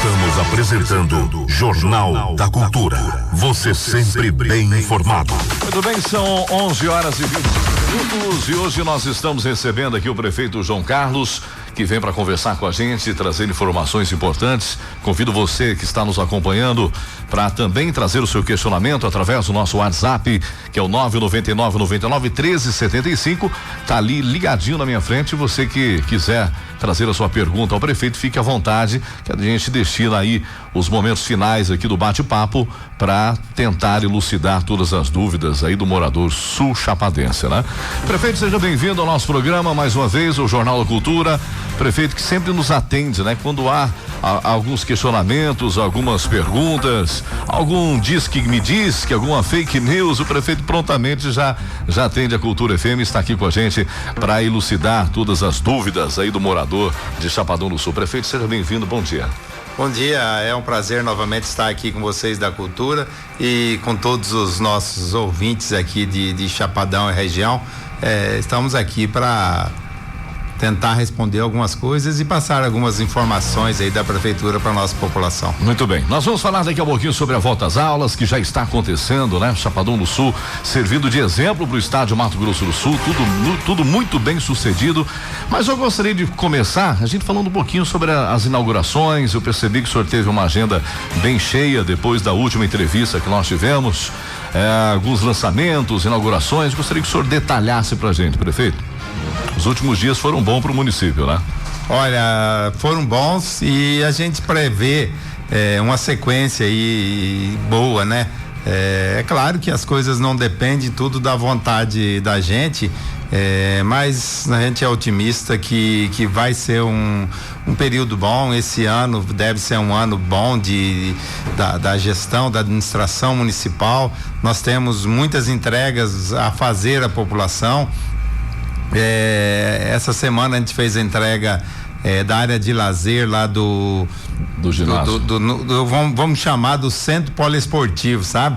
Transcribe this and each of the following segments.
Estamos apresentando Jornal da Cultura. Você sempre bem informado. Muito bem, são 11h20 e hoje nós estamos recebendo aqui o prefeito João Carlos, que vem para conversar com a gente, trazer informações importantes. Convido você que está nos acompanhando para também trazer o seu questionamento através do nosso WhatsApp, que é o 999-99-1375. Tá ali ligadinho na minha frente. Você que quiser trazer a sua pergunta ao prefeito, fique à vontade, que a gente destina aí os momentos finais aqui do bate-papo para tentar elucidar todas as dúvidas aí do morador sul chapadense, né? Prefeito, seja bem-vindo ao nosso programa mais uma vez, o Jornal da Cultura. Prefeito que sempre nos atende, né? Quando há alguns questionamentos, algumas perguntas, algum diz que me diz, que alguma fake news, o prefeito prontamente já atende a Cultura FM, está aqui com a gente para elucidar todas as dúvidas aí do morador de Chapadão do Sul. Prefeito, seja bem-vindo, bom dia. Bom dia, é um prazer novamente estar aqui com vocês da Cultura e com todos os nossos ouvintes aqui de Chapadão e região. Estamos aqui para tentar responder algumas coisas e passar algumas informações aí da prefeitura para nossa população. Muito bem, nós vamos falar daqui a pouquinho sobre a volta às aulas que já está acontecendo, né? Chapadão do Sul servindo de exemplo para o estado de Mato Grosso do Sul, tudo muito bem sucedido, mas eu gostaria de começar a gente falando um pouquinho sobre as inaugurações. Eu percebi que o senhor teve uma agenda bem cheia depois da última entrevista que nós tivemos, alguns lançamentos, inaugurações. Gostaria que o senhor detalhasse pra gente, prefeito. Os últimos dias foram bons para o município, né? Olha, foram bons e a gente prevê uma sequência aí boa, né? É claro que as coisas não dependem tudo da vontade da gente, mas a gente é otimista que vai ser um período bom. Esse ano deve ser um ano bom da gestão, da administração municipal. Nós temos muitas entregas a fazer à população. Essa semana a gente fez a entrega da área de lazer lá do ginásio, vamos chamar do centro poliesportivo, sabe?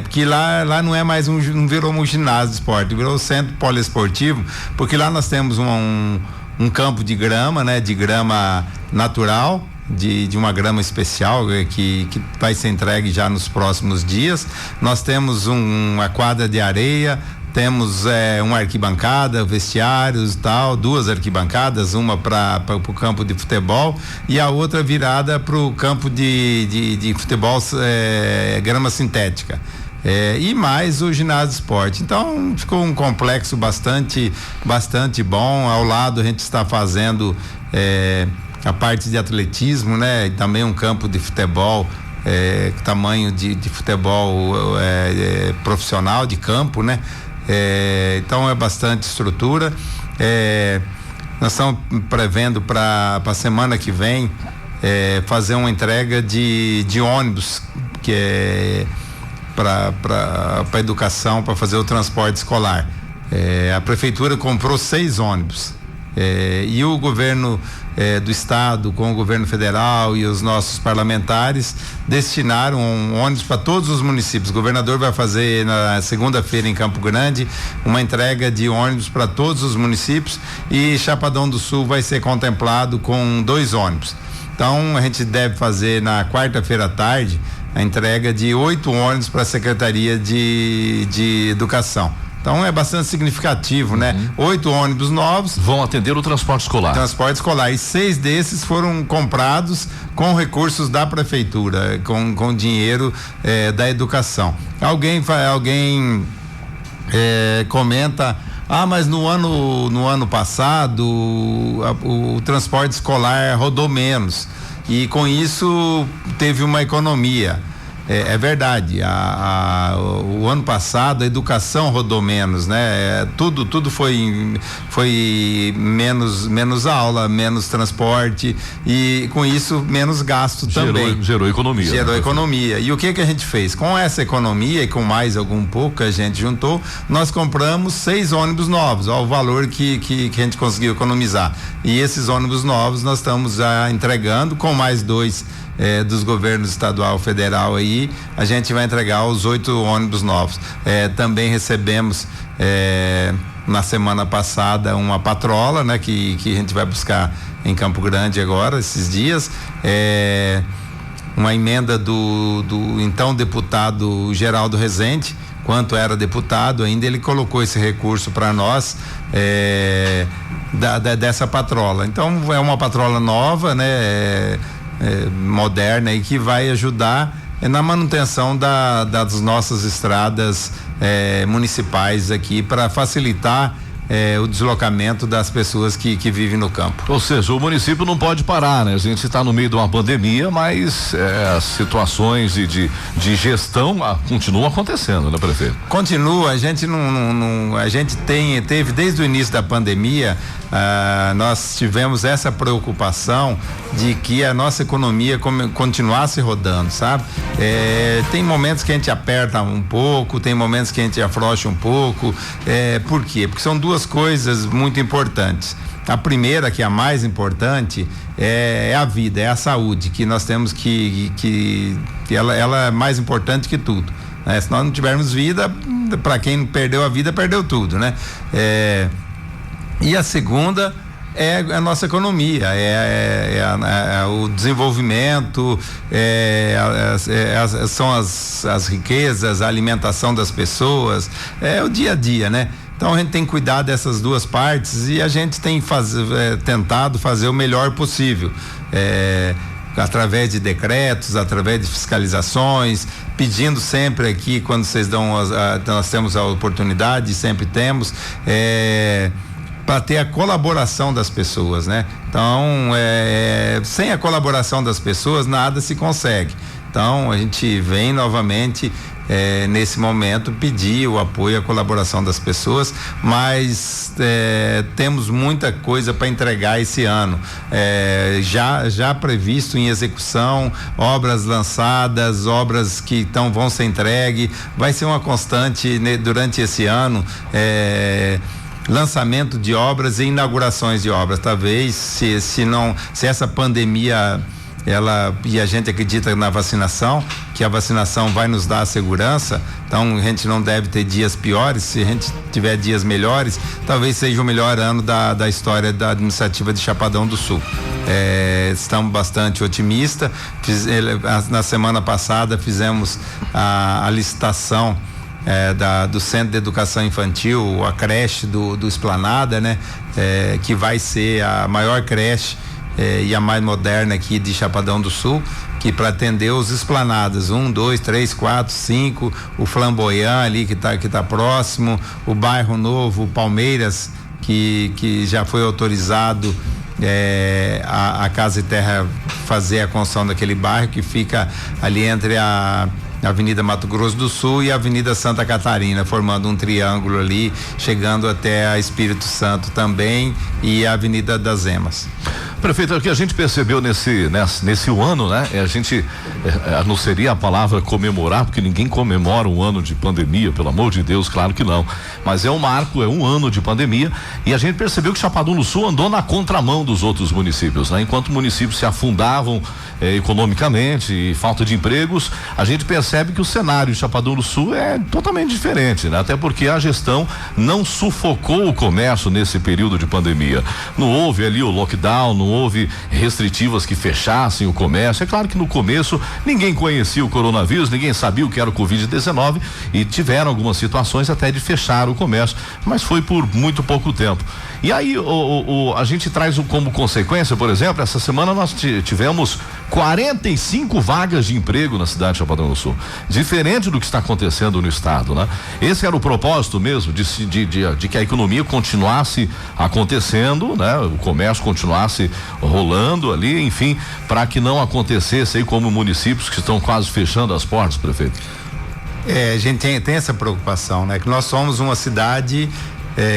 Porque lá não é mais não virou um ginásio de esporte, virou o centro poliesportivo, porque lá nós temos um campo de grama, né? De grama natural, de uma grama especial que vai ser entregue já nos próximos dias. Nós temos uma quadra de areia, temos uma arquibancada, vestiários e tal, 2 arquibancadas, uma para o campo de futebol e a outra virada para o campo de futebol, grama sintética. E mais o ginásio de esporte. Então ficou um complexo bastante bom. Ao lado a gente está fazendo a parte de atletismo, né? E também um campo de futebol, tamanho de futebol profissional de campo, né? Então é bastante estrutura. Nós estamos prevendo para a semana que vem fazer uma entrega de ônibus, que é para educação, para fazer o transporte escolar. A prefeitura comprou 6 ônibus. E o governo do estado com o governo federal e os nossos parlamentares destinaram ônibus para todos os municípios. O governador vai fazer na segunda-feira em Campo Grande uma entrega de ônibus para todos os municípios e Chapadão do Sul vai ser contemplado com 2 ônibus. Então a gente deve fazer na quarta-feira à tarde a entrega de 8 ônibus para a Secretaria de Educação. Então é bastante significativo, né? 8 ônibus novos vão atender o transporte escolar. E 6 desses foram comprados com recursos da prefeitura, com dinheiro da educação. Alguém comenta: mas no ano passado o transporte escolar rodou menos e com isso teve uma economia. É verdade, o ano passado a educação rodou menos, né? Tudo foi menos aula, menos transporte e com isso menos gasto também. Gerou economia. Gerou economia. E o que a gente fez? Com essa economia e com mais algum pouco que a gente juntou, nós compramos 6 ônibus novos, o valor que a gente conseguiu economizar. E esses ônibus novos nós estamos já entregando com mais 2 dos governos estadual e federal aí, a gente vai entregar os 8 ônibus novos. Também recebemos na semana passada uma patrola, né? Que a gente vai buscar em Campo Grande agora, esses dias, uma emenda do então deputado Geraldo Rezende, quanto era deputado ainda, ele colocou esse recurso para nós, dessa patrola. Então é uma patrola nova, né? Moderna, e que vai ajudar na manutenção das nossas estradas municipais aqui, para facilitar o deslocamento das pessoas que vivem no campo. Ou seja, o município não pode parar, né? A gente está no meio de uma pandemia, mas as situações de gestão continuam acontecendo, né, prefeito? Continua, a gente a gente teve desde o início da pandemia, nós tivemos essa preocupação de que a nossa economia continuasse rodando, sabe? Tem momentos que a gente aperta um pouco, tem momentos que a gente afrouxa um pouco, por quê? Porque são duas coisas muito importantes. A primeira, que é a mais importante, é a vida, é a saúde, que nós temos que ela é mais importante que tudo, né? Se nós não tivermos vida, para quem perdeu a vida, perdeu tudo, né? E a segunda é a nossa economia, o desenvolvimento, são as riquezas, a alimentação das pessoas, o dia a dia, né? Então a gente tem que cuidar dessas duas partes, e a gente tem tentado fazer o melhor possível, através de decretos, através de fiscalizações, pedindo sempre aqui, quando vocês nós temos a oportunidade, sempre temos, para ter a colaboração das pessoas, né? Então, sem a colaboração das pessoas, nada se consegue. Então, a gente vem novamente, nesse momento, pedir o apoio e a colaboração das pessoas, mas temos muita coisa para entregar esse ano. Já previsto em execução, obras lançadas, obras que vão ser entregues, vai ser uma constante, né, durante esse ano, lançamento de obras e inaugurações de obras. Talvez se essa pandemia, e a gente acredita na vacinação, que a vacinação vai nos dar a segurança, então a gente não deve ter dias piores. Se a gente tiver dias melhores, talvez seja o melhor ano da história da administrativa de Chapadão do Sul. Estamos bastante otimistas. Na semana passada fizemos a licitação do Centro de Educação Infantil, a creche do Esplanada, né? Que vai ser a maior creche e a mais moderna aqui de Chapadão do Sul, que para atender os esplanadas 1, 2, 3, 4, 5, o Flamboyant ali que tá próximo, o Bairro Novo, o Palmeiras, que já foi autorizado a Casa e Terra fazer a construção daquele bairro, que fica ali entre a Avenida Mato Grosso do Sul e a Avenida Santa Catarina, formando um triângulo ali, chegando até a Espírito Santo também, e a Avenida das Emas. Prefeito, o que a gente percebeu nesse ano, né? A gente, não seria a palavra comemorar, porque ninguém comemora um ano de pandemia, pelo amor de Deus, claro que não, mas é um marco, é um ano de pandemia, e a gente percebeu que Chapadão do Sul andou na contramão dos outros municípios, né? Enquanto municípios se afundavam economicamente e falta de empregos, a gente percebe que o cenário de Chapadão do Sul é totalmente diferente, né? Até porque a gestão não sufocou o comércio nesse período de pandemia. Não houve ali o lockdown, não houve restritivas que fechassem o comércio. É claro que no começo ninguém conhecia o coronavírus, ninguém sabia o que era o Covid-19, e tiveram algumas situações até de fechar o comércio, mas foi por muito pouco tempo. E aí a gente traz como consequência, por exemplo, essa semana nós tivemos 45 vagas de emprego na cidade de Chapadão do Sul, diferente do que está acontecendo no estado, né? Esse era o propósito mesmo, de que a economia continuasse acontecendo, né? O comércio continuasse rolando ali, enfim, para que não acontecesse aí como municípios que estão quase fechando as portas, prefeito. A gente tem essa preocupação, né? Que nós somos uma cidade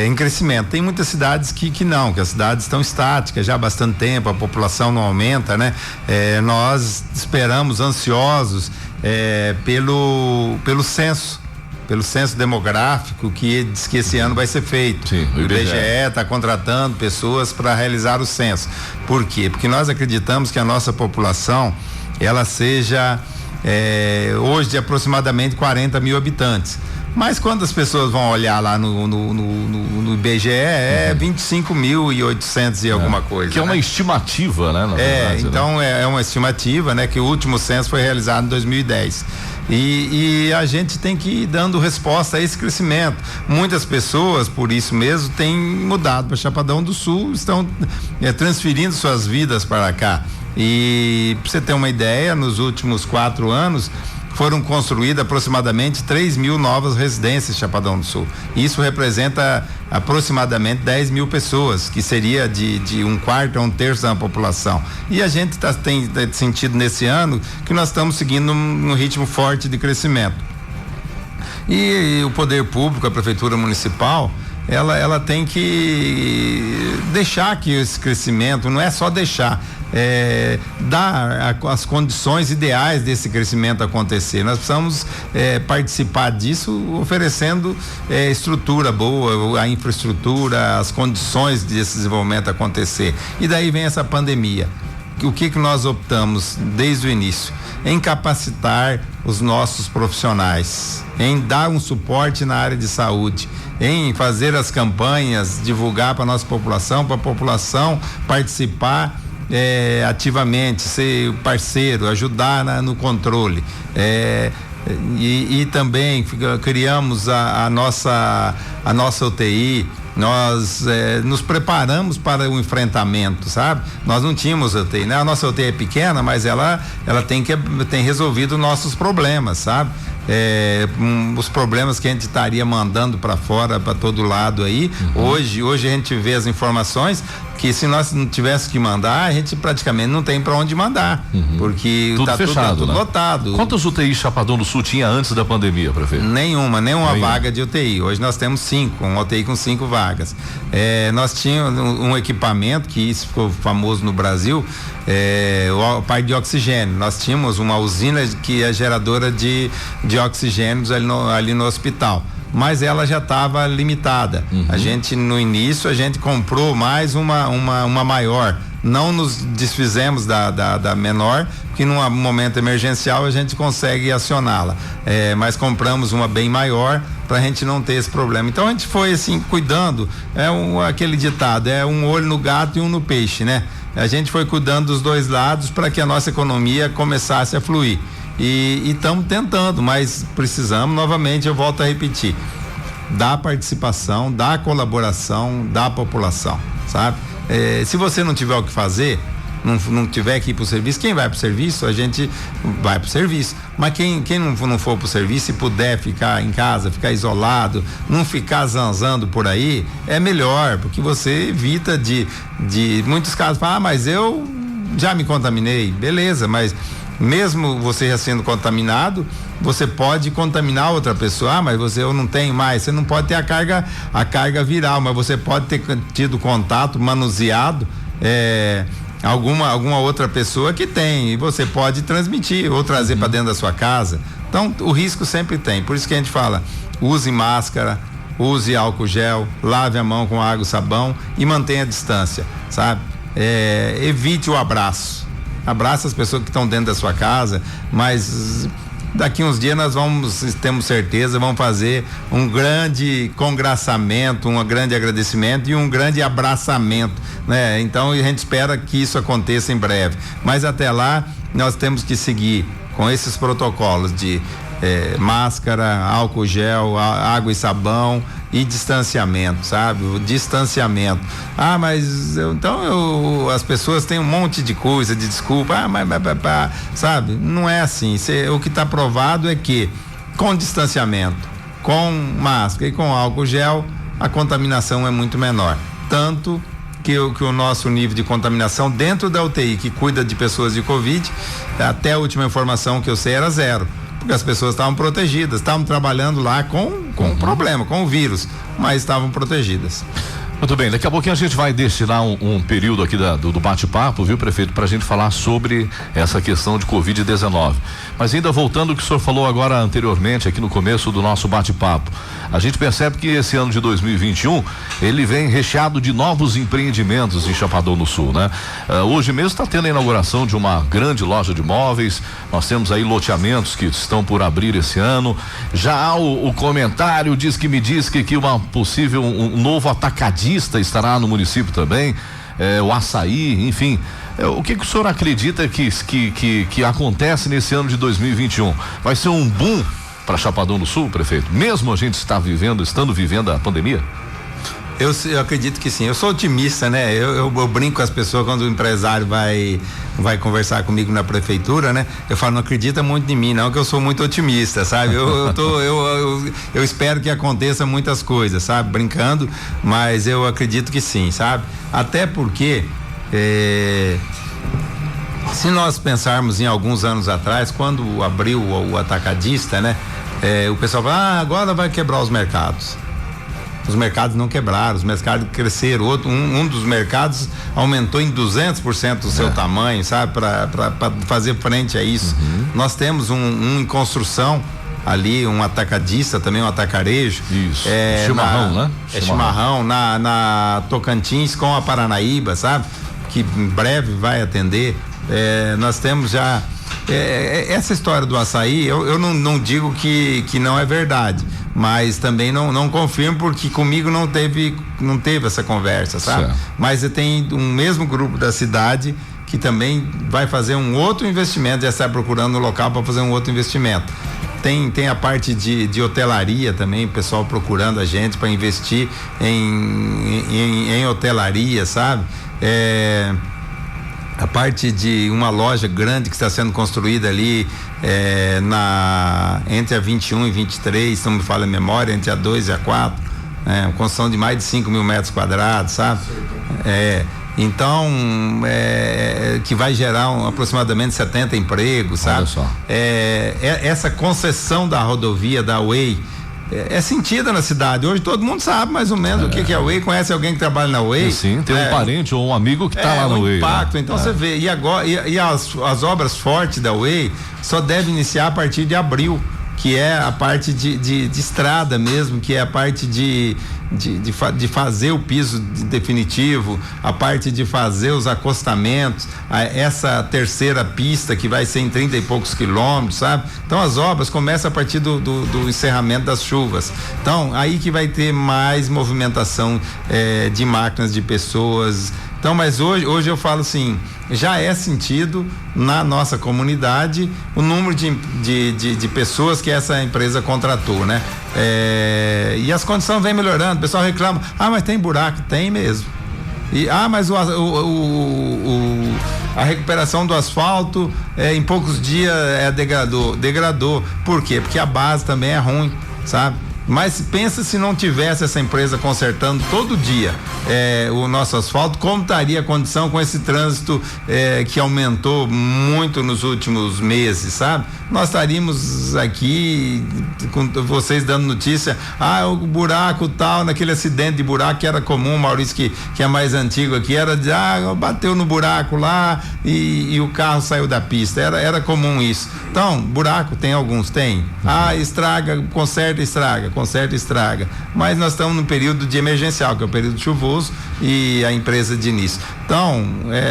em crescimento. Tem muitas cidades que não, que as cidades estão estáticas já há bastante tempo, a população não aumenta, né? Nós esperamos ansiosos pelo censo demográfico, que diz que esse ano vai ser feito. Sim, o IBGE está contratando pessoas para realizar o censo. Por quê? Porque nós acreditamos que a nossa população, ela seja hoje de aproximadamente 40 mil habitantes. Mas quando as pessoas vão olhar lá no IBGE, é 25.800 e alguma coisa. Que é uma estimativa, né? Na verdade, então é uma estimativa, né? Que o último censo foi realizado em 2010. E a gente tem que ir dando resposta a esse crescimento. Muitas pessoas, por isso mesmo, têm mudado para Chapadão do Sul, estão transferindo suas vidas para cá. E para você ter uma ideia, nos últimos 4 anos foram construídas aproximadamente 3.000 novas residências em Chapadão do Sul. Isso representa aproximadamente 10.000 pessoas, que seria de 1/4 a 1/3 da população. E a gente tem sentido nesse ano que nós estamos seguindo um ritmo forte de crescimento. E o poder público, a prefeitura municipal, ela tem que deixar que esse crescimento, não é só deixar, dar as condições ideais desse crescimento acontecer. Nós precisamos participar disso oferecendo estrutura boa, a infraestrutura, as condições desse desenvolvimento acontecer. E daí vem essa pandemia. O que nós optamos desde o início? Em capacitar os nossos profissionais, em dar um suporte na área de saúde, em fazer as campanhas, divulgar para a nossa população, para a população participar ativamente, ser parceiro, ajudar no controle. E também criamos a nossa UTI. Nós nos preparamos para o enfrentamento, sabe? Nós não tínhamos UTI, né? A nossa UTI é pequena, mas ela tem resolvido nossos problemas, sabe? Os problemas que a gente estaria mandando para fora, para todo lado aí. Hoje a gente vê as informações que se nós não tivéssemos que mandar, a gente praticamente não tem para onde mandar, porque tudo fechado, tudo né? Lotado. Quantas UTIs Chapadão do Sul tinha antes da pandemia, prefeito? Nenhuma vaga de UTI. Hoje nós temos 5, uma UTI com 5 vagas. Nós tínhamos um equipamento que isso ficou famoso no Brasil, o parque de oxigênio. Nós tínhamos uma usina que é geradora de oxigênios ali no hospital, mas ela já estava limitada. A gente, no início, comprou mais uma maior. Não nos desfizemos da menor, que num momento emergencial a gente consegue acioná-la. Mas compramos uma bem maior para a gente não ter esse problema. Então a gente foi assim, cuidando, aquele ditado, um olho no gato e um no peixe, né? A gente foi cuidando dos dois lados para que a nossa economia começasse a fluir. E estamos tentando, mas precisamos, novamente, eu volto a repetir, da participação, da colaboração da população, sabe? Se você não tiver o que fazer, não tiver que ir para o serviço, quem vai para o serviço, a gente vai para o serviço. Mas quem não for para o serviço e puder ficar em casa, ficar isolado, não ficar zanzando por aí, é melhor, porque você evita de muitos casos, mas eu já me contaminei, beleza, mas mesmo você já sendo contaminado, você pode contaminar outra pessoa. Mas eu não tenho mais. Você não pode ter a carga viral, mas você pode ter tido contato, manuseado alguma outra pessoa que tem, e você pode transmitir ou trazer para dentro da sua casa. Então, o risco sempre tem. Por isso que a gente fala: use máscara, use álcool gel, lave a mão com água e sabão e mantenha a distância, sabe? Evite o abraço. Abraça as pessoas que estão dentro da sua casa, mas daqui uns dias temos certeza, vamos fazer um grande congraçamento, um grande agradecimento e um grande abraçamento, né? Então a gente espera que isso aconteça em breve, mas até lá nós temos que seguir com esses protocolos de máscara, álcool gel, água e sabão e distanciamento, sabe? O distanciamento. Mas as pessoas têm um monte de coisa, de desculpa, sabe? Não é assim. O que está provado é que com distanciamento, com máscara e com álcool gel, a contaminação é muito menor. Tanto que o nosso nível de contaminação dentro da UTI, que cuida de pessoas de Covid, até a última informação que eu sei era 0. Porque as pessoas estavam protegidas, estavam trabalhando lá com o problema, com o vírus, mas estavam protegidas. Muito bem, daqui a pouquinho a gente vai destinar um período aqui do bate-papo, viu, prefeito, pra gente falar sobre essa questão de Covid-19. Mas ainda voltando ao que o senhor falou agora anteriormente, aqui no começo do nosso bate-papo, a gente percebe que esse ano de 2021, ele vem recheado de novos empreendimentos em Chapadão do Sul, né? Hoje mesmo está tendo a inauguração de uma grande loja de móveis, nós temos aí loteamentos que estão por abrir esse ano, já há o comentário, diz que uma possível, um novo atacadista estará no município também, o açaí, enfim. O que o senhor acredita que acontece nesse ano de 2021? Vai ser um boom para Chapadão do Sul, prefeito? Mesmo a gente estando vivendo a pandemia? Eu acredito que sim. Eu sou otimista, né? Eu brinco com as pessoas quando o empresário vai conversar comigo na prefeitura, né? Eu falo, não acredita muito em mim, não, que eu sou muito otimista, sabe? Eu espero que aconteça muitas coisas, sabe? Brincando, mas eu acredito que sim, sabe? Até porque se nós pensarmos em alguns anos atrás, quando abriu o atacadista, né? O pessoal fala, agora vai quebrar os mercados. Os mercados não quebraram, os mercados cresceram. Um dos mercados aumentou em 200% o seu tamanho, sabe? Para fazer frente a isso. Nós temos um em construção ali, um atacadista também, um atacarejo. Isso. Chimarrão, né? Chimarrão na Tocantins com a Paranaíba, sabe? Que em breve vai atender. Nós temos já essa história do açaí, eu não digo que não é verdade, mas também não confirmo, porque comigo não teve essa conversa, sabe? Certo. Mas tem um mesmo grupo da cidade que também vai fazer um outro investimento, já está procurando um local para fazer um outro investimento. Tem a parte de hotelaria também, o pessoal procurando a gente para investir em hotelaria, sabe? A parte de uma loja grande que está sendo construída ali entre a 21 e 23, se não me falha a memória, entre a 2 e a 4, uma construção de mais de 5.000 metros quadrados, sabe? Então, que vai gerar aproximadamente 70 empregos, sabe? Olha só. Essa concessão da rodovia da Way é sentida na cidade. Hoje todo mundo sabe mais ou menos o que é a Way, conhece alguém que trabalha na Way. Sim, tem um parente ou um amigo que está lá na Way. Impacto, né? Então você vê, e agora as obras fortes da Way só devem iniciar a partir de abril, que é a parte de estrada mesmo, que é a parte de fazer o piso definitivo, a parte de fazer os acostamentos, essa terceira pista que vai ser em 30 e poucos quilômetros, sabe? Então as obras começam a partir do encerramento das chuvas. Então aí que vai ter mais movimentação de máquinas, de pessoas. Então, mas hoje eu falo assim, já é sentido na nossa comunidade o número de pessoas que essa empresa contratou, né? E as condições vêm melhorando, o pessoal reclama, mas tem buraco, tem mesmo. Mas a recuperação do asfalto em poucos dias degradou. Por quê? Porque a base também é ruim, sabe? Mas pensa se não tivesse essa empresa consertando todo dia o nosso asfalto, como estaria a condição com esse trânsito que aumentou muito nos últimos meses, sabe? Nós estaríamos aqui com vocês dando notícia, o buraco tal, naquele acidente de buraco que era comum, Maurício, que é mais antigo aqui, era de bateu no buraco lá e o carro saiu da pista, era comum isso. Então, buraco tem alguns, tem. Estraga, conserta, estraga. Mas nós estamos num período de emergencial, que é o período chuvoso, e a empresa de início. Então,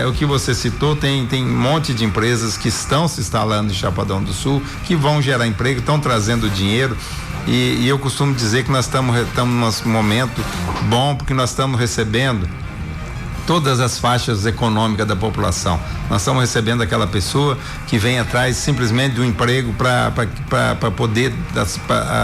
o que você citou, tem um monte de empresas que estão se instalando em Chapadão do Sul, que vão gerar emprego, estão trazendo dinheiro. E eu costumo dizer que nós estamos num momento bom, porque nós estamos recebendo todas as faixas econômicas da população. Nós estamos recebendo aquela pessoa que vem atrás simplesmente de um emprego para poder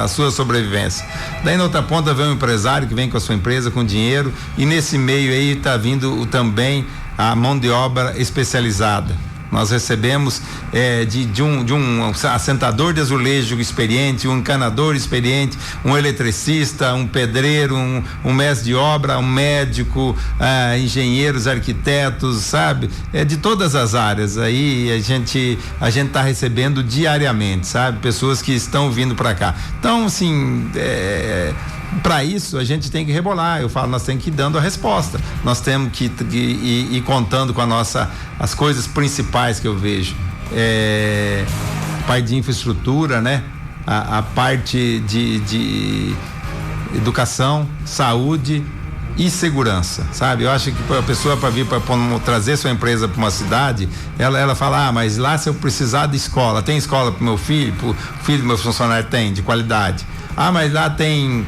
a sua sobrevivência. Daí na outra ponta vem um empresário que vem com a sua empresa, com dinheiro, e nesse meio aí está vindo também a mão de obra especializada. Nós recebemos de um assentador de azulejo experiente, um encanador experiente, um eletricista, um pedreiro, um mestre de obra, um médico, engenheiros, arquitetos, sabe? De todas as áreas. Aí a gente está recebendo diariamente, sabe? Pessoas que estão vindo para cá. Então, assim, Para isso a gente tem que rebolar. Eu falo, nós temos que ir dando a resposta. Nós temos que ir contando com as coisas principais que eu vejo. Parte de infraestrutura, né? A parte de educação, saúde e segurança, sabe? Eu acho que a pessoa para vir para trazer sua empresa para uma cidade, ela fala, mas lá se eu precisar de escola, tem escola para meu filho, pro filho do meu funcionário tem, de qualidade. Mas lá tem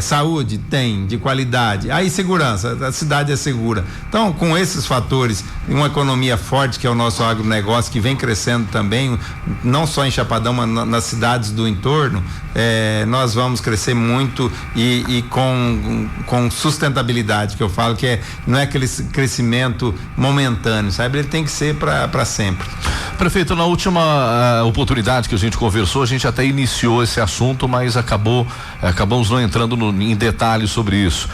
saúde, tem, de qualidade. Aí segurança, a cidade é segura. Então, com esses fatores, uma economia forte que é o nosso agronegócio, que vem crescendo também, não só em Chapadão, mas nas cidades do entorno, nós vamos crescer muito e com sustentabilidade, que eu falo que não é aquele crescimento momentâneo, sabe? Ele tem que ser para sempre. Prefeito, na última oportunidade que a gente conversou, a gente até iniciou esse assunto, mas acabamos não entrando em detalhes sobre isso.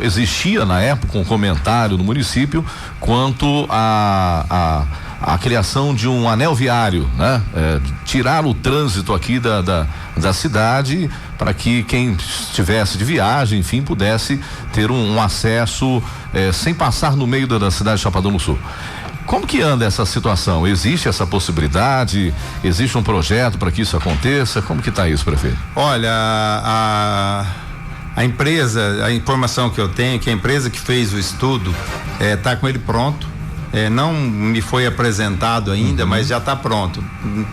Existia na época um comentário no município quanto a criação de um anel viário, né? Tirar o trânsito aqui da cidade para que quem estivesse de viagem, enfim, pudesse ter um acesso sem passar no meio da cidade de Chapadão do Sul. Como que anda essa situação? Existe essa possibilidade? Existe um projeto para que isso aconteça? Como que está isso, prefeito? Olha, a empresa, a informação que eu tenho é que a empresa que fez o estudo está com ele pronto. Não me foi apresentado ainda, mas já está pronto.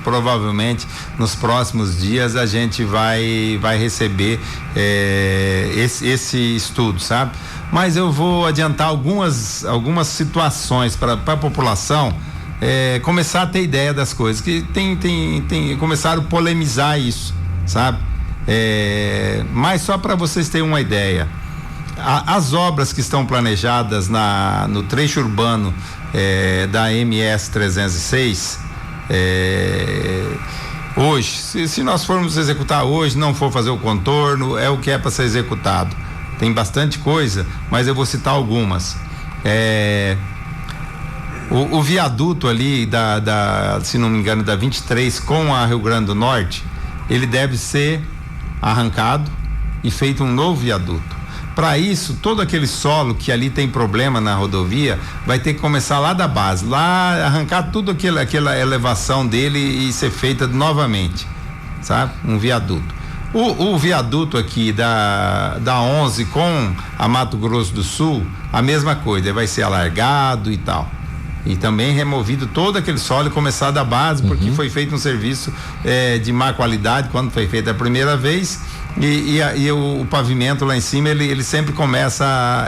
Provavelmente nos próximos dias a gente vai receber esse estudo, sabe? Mas eu vou adiantar algumas situações para a população começar a ter ideia das coisas, que começaram a polemizar isso, sabe? Mas só para vocês terem uma ideia, as obras que estão planejadas no trecho urbano da MS 306, hoje, se nós formos executar hoje, não for fazer o contorno, é o que é para ser executado. Tem bastante coisa, mas eu vou citar algumas. O viaduto ali se não me engano, da 23 com a Rio Grande do Norte, ele deve ser arrancado e feito um novo viaduto. Para isso, todo aquele solo que ali tem problema na rodovia vai ter que começar lá da base, lá arrancar tudo aquela elevação dele e ser feita novamente, sabe? Um viaduto. O viaduto aqui da 11 com a Mato Grosso do Sul, a mesma coisa, vai ser alargado e tal. E também removido todo aquele solo e começar da base, porque foi feito um serviço de má qualidade quando foi feito a primeira vez. E o pavimento lá em cima, ele sempre começa a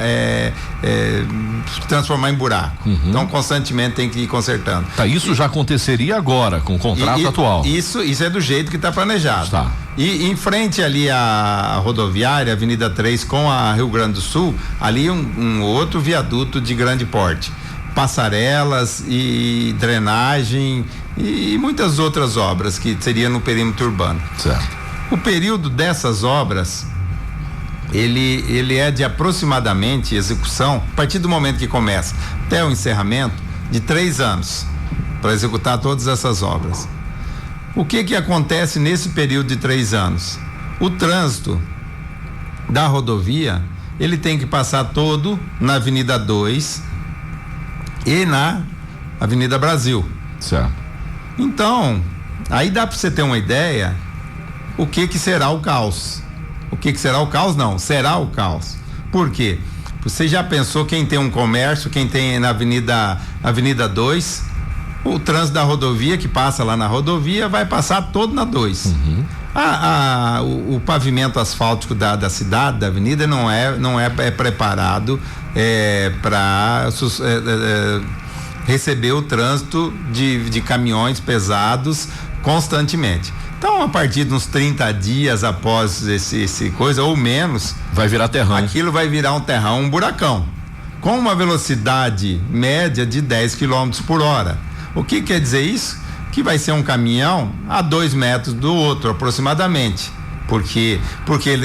transformar em buraco. Então, constantemente tem que ir consertando. Isso já aconteceria agora, com o contrato atual. Isso é do jeito que está planejado. Tá. E em frente ali a rodoviária, Avenida 3 com a Rio Grande do Sul, ali um outro viaduto de grande porte. Passarelas e drenagem e muitas outras obras que seria no perímetro urbano. Certo. O período dessas obras, ele é de aproximadamente execução, a partir do momento que começa até o encerramento, de 3 anos, para executar todas essas obras. O que acontece nesse período de 3 anos? O trânsito da rodovia, ele tem que passar todo na Avenida 2 e na Avenida Brasil. Certo. Então, aí dá para você ter uma ideia o que será o caos. O que será o caos? Não, será o caos. Por quê? Você já pensou quem tem um comércio, quem tem na Avenida 2, o trânsito da rodovia que passa lá na rodovia vai passar todo na 2. O pavimento asfáltico da cidade, da avenida, não é preparado para receber o trânsito de caminhões pesados constantemente. Então, a partir de uns 30 dias após esse coisa, ou menos, vai virar terrão. Aquilo vai virar um terrão, um buracão, com uma velocidade média de 10 km por hora. O que quer dizer isso? Que vai ser um caminhão a 2 metros do outro, aproximadamente. Porque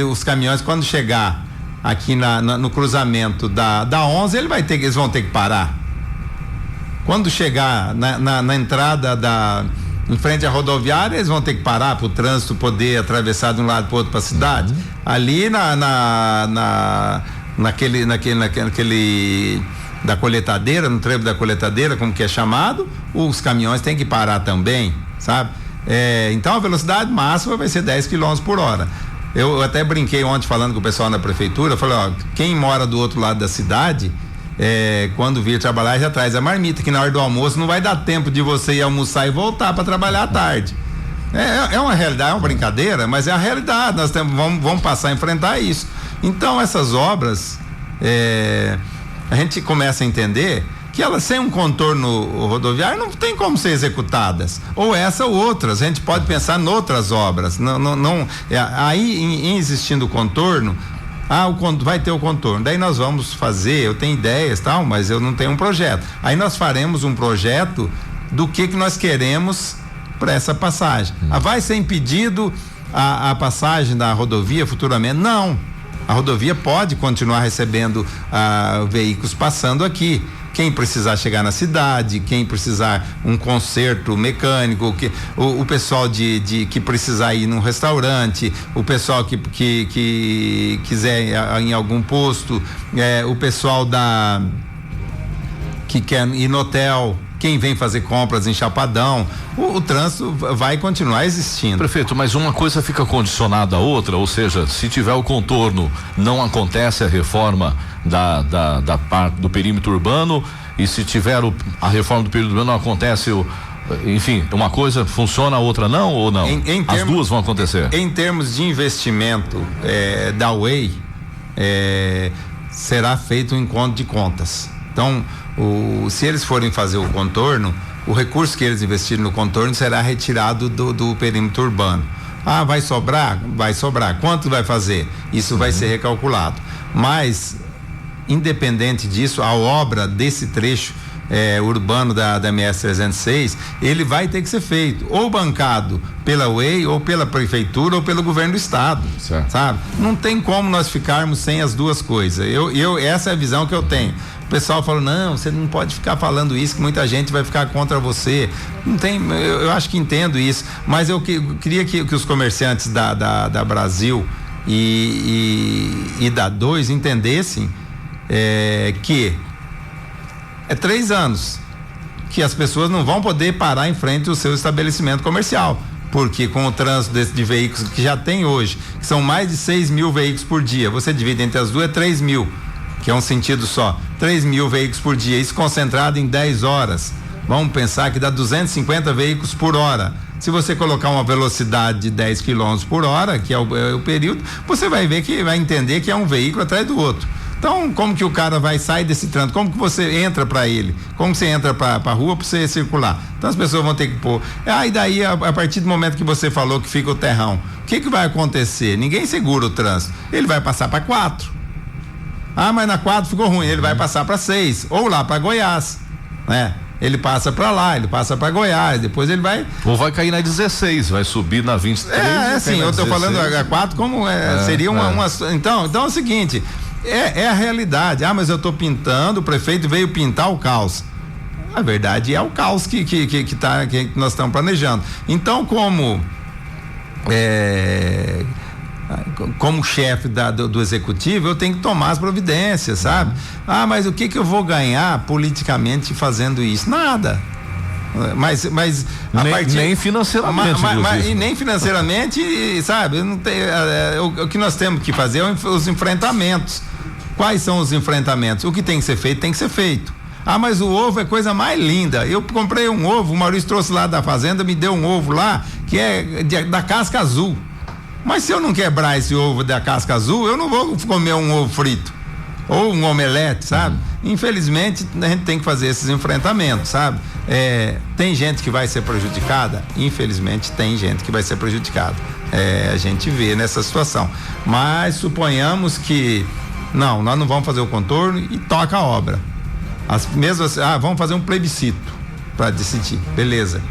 os caminhões, quando chegar aqui no cruzamento da 11, eles vão ter que parar. Quando chegar na entrada Em frente à rodoviária, eles vão ter que parar para o trânsito poder atravessar de um lado para o outro para a cidade. Ali naquele da coletadeira, no trevo da coletadeira, como que é chamado, os caminhões têm que parar também, sabe? Então a velocidade máxima vai ser 10 km por hora. Eu até brinquei ontem falando com o pessoal na prefeitura, falei, ó, quem mora do outro lado da cidade, quando vir trabalhar já traz a marmita, que na hora do almoço não vai dar tempo de você ir almoçar e voltar para trabalhar à tarde. É uma realidade, é uma brincadeira, mas é a realidade, nós vamos passar a enfrentar isso. Então essas obras, a gente começa a entender que elas sem um contorno rodoviário não tem como ser executadas, ou essa ou outras, a gente pode pensar em outras obras, aí em existindo o contorno, vai ter o contorno, daí nós vamos fazer, eu tenho ideias tal, mas eu não tenho um projeto, aí nós faremos um projeto do que nós queremos para essa passagem. Vai ser impedido a passagem da rodovia futuramente? Não, a rodovia pode continuar recebendo veículos passando aqui. Quem precisar chegar na cidade, quem precisar um conserto mecânico, o pessoal que precisar ir num restaurante, o pessoal que quiser ir em algum posto, o pessoal que quer ir no hotel, quem vem fazer compras em Chapadão, o trânsito vai continuar existindo. Prefeito, mas uma coisa fica condicionada à outra, ou seja, se tiver o contorno, não acontece a reforma da parte do perímetro urbano, e se tiver a reforma do perímetro urbano, não acontece enfim, uma coisa funciona, a outra não, ou não? As duas vão acontecer? Em termos de investimento da Way, será feito um encontro de contas. Então, se eles forem fazer o contorno, o recurso que eles investirem no contorno será retirado do perímetro urbano. Vai sobrar? Vai sobrar. Quanto vai fazer? Isso vai ser recalculado. Mas, independente disso, a obra desse trecho urbano da MS 306, ele vai ter que ser feito, ou bancado pela Way, ou pela prefeitura, ou pelo governo do estado, certo. Sabe? Não tem como nós ficarmos sem as duas coisas. Essa é a visão que eu tenho. O pessoal fala, não, você não pode ficar falando isso, que muita gente vai ficar contra você. Não tem, eu acho que entendo isso, mas eu queria que os comerciantes da Brasil e da 2 entendessem que 3 anos que as pessoas não vão poder parar em frente ao seu estabelecimento comercial, porque com o trânsito de veículos que já tem hoje, que são mais de 6 mil veículos por dia, você divide entre as duas, 3 mil, que é um sentido só, 3 mil veículos por dia, isso concentrado em 10 horas, vamos pensar que dá 250 veículos por hora. Se você colocar uma velocidade de 10 km por hora, que é o período, você vai ver que vai entender que é um veículo atrás do outro. Então, como que o cara vai sair desse trânsito? Como que você entra para ele? Como você entra para a rua para você circular? Então as pessoas vão ter que pôr. E daí, a partir do momento que você falou que fica o terrão, o que vai acontecer? Ninguém segura o trânsito. Ele vai passar para 4. Mas na 4 ficou ruim. Ele vai passar para 6 ou lá para Goiás, né? Ele passa para lá, ele passa para Goiás, depois ele vai. Ou vai cair na 16, vai subir na 23. Sim, eu tô falando a 4 como seria uma. Então é o seguinte. É a realidade. Mas eu tô pintando, o prefeito veio pintar o caos. A verdade é o caos que nós estamos planejando. Então, como chefe do executivo, eu tenho que tomar as providências, sabe? Mas o que eu vou ganhar politicamente fazendo isso? Nada. Mas nem financeiramente, e nem financeiramente, sabe? Não tem, o que nós temos que fazer é os enfrentamentos. Quais são os enfrentamentos? O que tem que ser feito, tem que ser feito. Mas o ovo é coisa mais linda. Eu comprei um ovo, o Maurício trouxe lá da fazenda, me deu um ovo lá que é da casca azul. Mas se eu não quebrar esse ovo da casca azul, eu não vou comer um ovo frito ou um omelete, sabe? Infelizmente, a gente tem que fazer esses enfrentamentos, sabe? Tem gente que vai ser prejudicada? Infelizmente, tem gente que vai ser prejudicada. A gente vê nessa situação. Mas suponhamos que nós não vamos fazer o contorno e toca a obra. Vamos fazer um plebiscito para decidir. Beleza.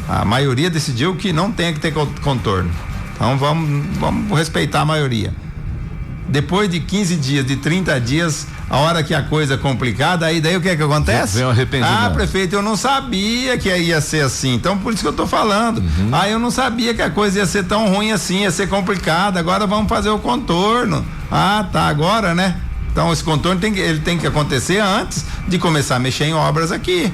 A maioria decidiu que não tem que ter contorno. Então vamos respeitar a maioria. Depois de 15 dias, de 30 dias, A hora que a coisa é complicada, aí daí o que é que acontece? Vem um arrependimento. Prefeito, eu não sabia que ia ser assim, então por isso que eu tô falando. Eu não sabia que a coisa ia ser tão ruim assim, ia ser complicada, agora vamos fazer o contorno. Agora, né? Então esse contorno ele tem que acontecer antes de começar a mexer em obras aqui,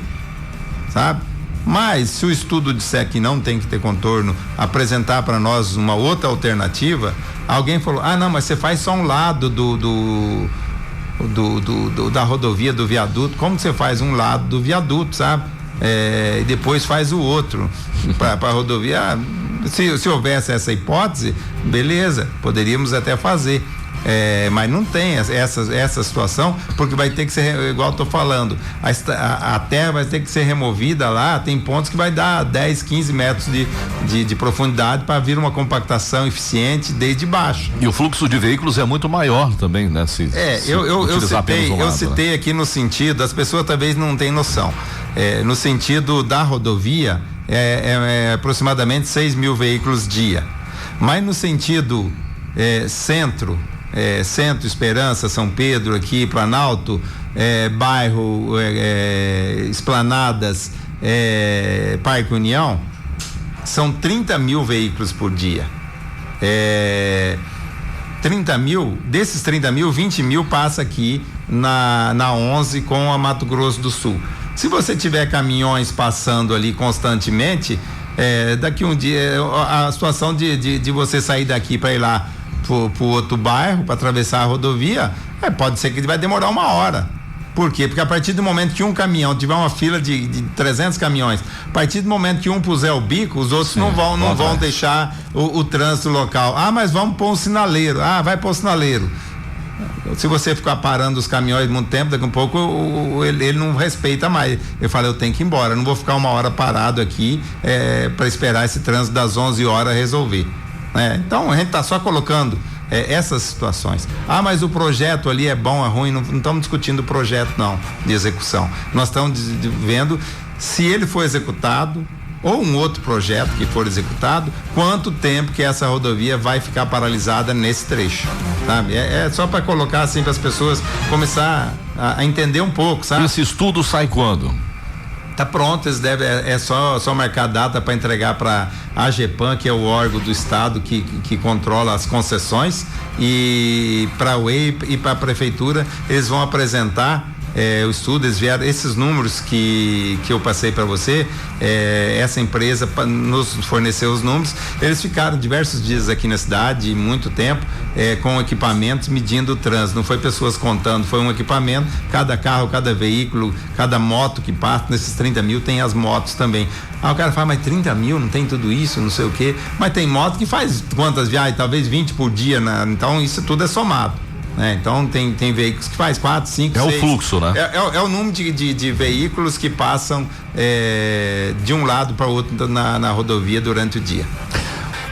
sabe? Mas se o estudo disser que não tem que ter contorno, apresentar para nós uma outra alternativa, alguém falou, não, mas você faz só um lado da rodovia, do viaduto. Como que você faz um lado do viaduto, sabe? E depois faz o outro para a rodovia. Se houvesse essa hipótese, beleza, poderíamos até fazer. Mas não tem essa situação, porque vai ter que ser, igual eu tô falando, a terra vai ter que ser removida lá, tem pontos que vai dar 10, 15 metros de profundidade para vir uma compactação eficiente desde baixo. E o fluxo de veículos é muito maior também, né? Eu citei aqui no sentido, as pessoas talvez não tenham noção, no sentido da rodovia é aproximadamente 6 mil veículos dia, mas no sentido centro, Esperança, São Pedro, aqui, Planalto, bairro, Esplanadas, Parque União, são 30 mil veículos por dia. 30 mil, desses 30 mil, 20 mil passa aqui na 11 com a Mato Grosso do Sul. Se você tiver caminhões passando ali constantemente, daqui um dia, a situação de você sair daqui para ir lá pro outro bairro, para atravessar a rodovia, pode ser que vai demorar 1 hora. Por quê? Porque a partir do momento que um caminhão tiver uma fila de 300 caminhões, a partir do momento que um puser o bico, os outros não vão deixar o trânsito local. Mas vamos pôr um sinaleiro. Vai pôr um sinaleiro. Se você ficar parando os caminhões muito tempo, daqui a um pouco ele não respeita mais. Eu falei, eu tenho que ir embora, eu não vou ficar 1 hora parado aqui para esperar esse trânsito das 11 horas resolver. Então a gente está só colocando essas situações. Mas o projeto ali é bom, é ruim, não estamos discutindo o projeto não, de execução. Nós estamos vendo se ele for executado ou um outro projeto que for executado, quanto tempo que essa rodovia vai ficar paralisada nesse trecho, sabe? É só para colocar assim para as pessoas começar a entender um pouco, sabe? Esse estudo sai quando? Tá pronto, eles devem, só marcar data para entregar para a AGEPAN, que é o órgão do estado que controla as concessões, e para a UEI e para a prefeitura, eles vão apresentar o estudo. Eles vieram, esses números que eu passei para você, essa empresa nos forneceu os números. Eles ficaram diversos dias aqui na cidade, muito tempo, com equipamentos medindo o trânsito. Não foi pessoas contando, foi um equipamento, cada carro, cada veículo, cada moto que passa. Nesses 30 mil tem as motos também. O cara fala, mas 30 mil, não tem tudo isso, não sei o quê. Mas tem moto que faz quantas viagens? Talvez 20 por dia, né? Então isso tudo é somado. Então tem veículos que faz 4, 5, 6. É o fluxo, né? É o número de veículos que passam de um lado para o outro na rodovia durante o dia.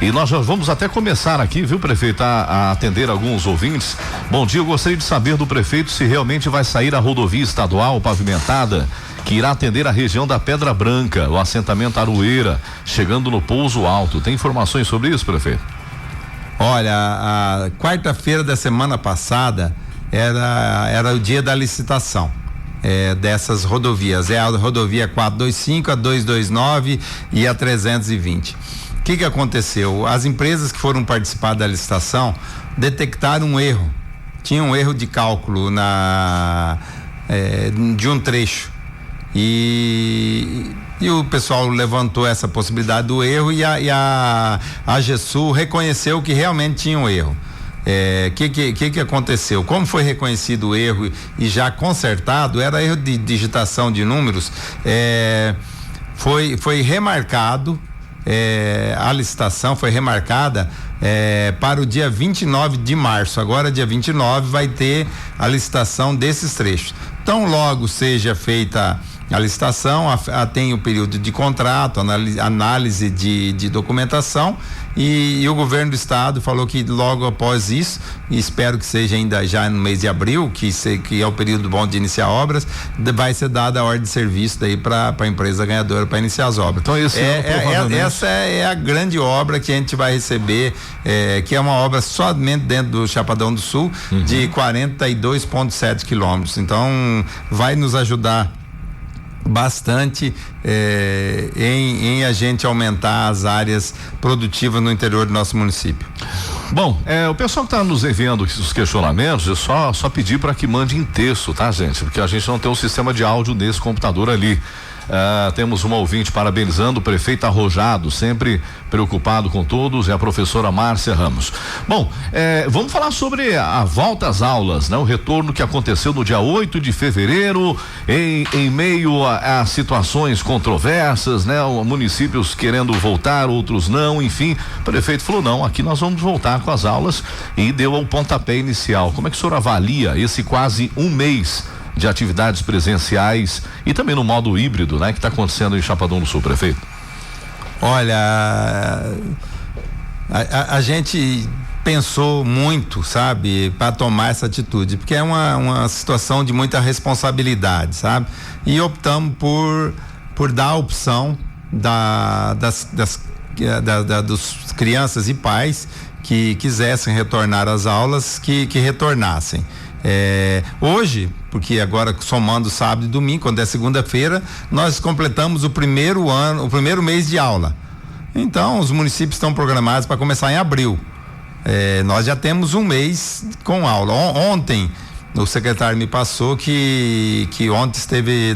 E nós já vamos até começar aqui, viu, prefeito, a atender alguns ouvintes. Bom dia, eu gostaria de saber do prefeito se realmente vai sair a rodovia estadual pavimentada que irá atender a região da Pedra Branca, o assentamento Aroeira, chegando no Pouso Alto. Tem informações sobre isso, prefeito? Olha, a quarta-feira da semana passada era o dia da licitação dessas rodovias. É a rodovia 425, a 229 e a 320. O que aconteceu? As empresas que foram participar da licitação detectaram um erro. Tinha um erro de cálculo de um trecho. E o pessoal levantou essa possibilidade do erro e a AGESUL reconheceu que realmente tinha um erro. Que aconteceu? Como foi reconhecido o erro e já consertado, era erro de digitação de números, foi remarcado, a licitação foi remarcada para o dia 29 de março. Agora, dia 29, vai ter a licitação desses trechos. Tão logo seja feita a licitação, tem o período de contrato, análise de documentação e o governo do estado falou que logo após isso, e espero que seja ainda já no mês de abril, que é o período bom de iniciar obras, vai ser dada a ordem de serviço daí para a empresa ganhadora para iniciar as obras. Então essa é a grande obra que a gente vai receber, que é uma obra somente dentro do Chapadão do Sul, de 42,7 quilômetros. Então vai nos ajudar bastante em a gente aumentar as áreas produtivas no interior do nosso município. Bom, o pessoal que está nos enviando os questionamentos, é só pedir para que mande em texto, tá, gente? Porque a gente não tem um sistema de áudio nesse computador ali. Temos uma ouvinte parabenizando o prefeito Arrojado, sempre preocupado com todos, é a professora Márcia Ramos. Bom, vamos falar sobre a volta às aulas, né? O retorno que aconteceu no dia 8 de fevereiro, em meio a situações controversas, né? Municípios querendo voltar, outros não, enfim, o prefeito falou, não, aqui nós vamos voltar com as aulas e deu o pontapé inicial. Como é que o senhor avalia esse quase um mês de atividades presenciais e também no modo híbrido, né? Que está acontecendo em Chapadão do Sul, prefeito? Olha, a gente pensou muito, sabe, para tomar essa atitude, porque é uma situação de muita responsabilidade, sabe? E optamos por dar a opção dos crianças e pais que quisessem retornar às aulas, que retornassem. Hoje, porque agora somando sábado e domingo, quando é segunda-feira, nós completamos o primeiro mês de aula. Então, os municípios estão programados para começar em abril. Nós já temos um mês com aula. Ontem, o secretário me passou que ontem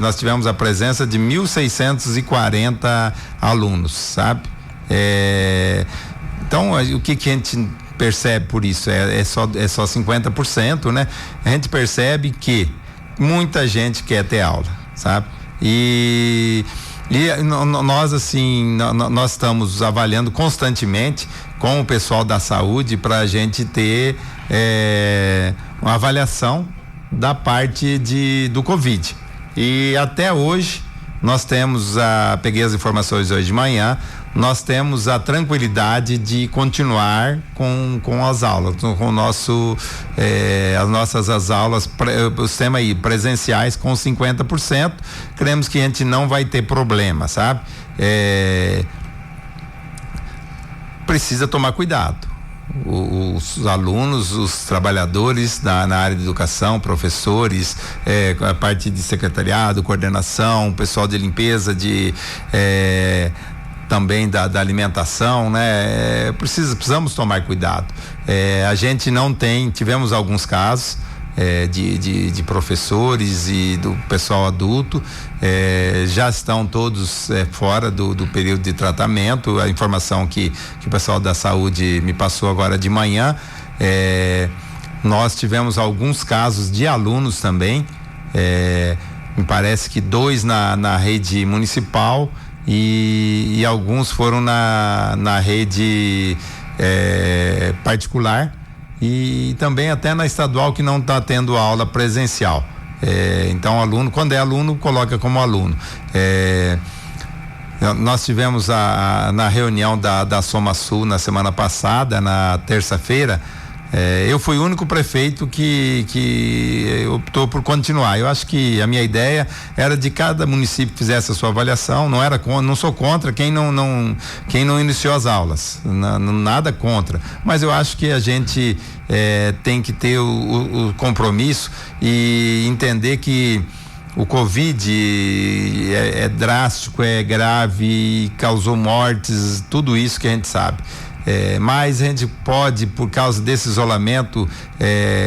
nós tivemos a presença de 1.640 alunos, sabe? Então, o que a gente percebe por isso? É só 50%, né? A gente percebe que muita gente quer ter aula, sabe? E nós, assim, nós estamos avaliando constantemente com o pessoal da saúde para a gente ter uma avaliação da parte do Covid. E até hoje nós temos, peguei as informações hoje de manhã, nós temos a tranquilidade de continuar com as aulas, com as aulas, o sistema aí, presenciais com 50%, cremos que a gente não vai ter problema, sabe? Precisa tomar cuidado. Os alunos, os trabalhadores na área de educação, professores, a parte de secretariado, coordenação, pessoal de limpeza, também da alimentação, né? Precisamos tomar cuidado. A gente tivemos alguns casos de professores e do pessoal adulto, já estão todos fora do período de tratamento. A informação que o pessoal da saúde me passou agora de manhã, nós tivemos alguns casos de alunos também, me parece que 2 na rede municipal e alguns foram na rede particular e também até na estadual, que não está tendo aula presencial. Então, aluno, quando é aluno, coloca como aluno. Nós tivemos na reunião da Soma Sul na semana passada, na terça-feira. Eu fui o único prefeito que optou por continuar. Eu acho que a minha ideia era de cada município que fizesse a sua avaliação. Não sou contra quem não iniciou as aulas, nada contra, mas eu acho que a gente tem que ter o compromisso e entender que o Covid é drástico, é grave, causou mortes, tudo isso que a gente sabe. Mas a gente pode, por causa desse isolamento,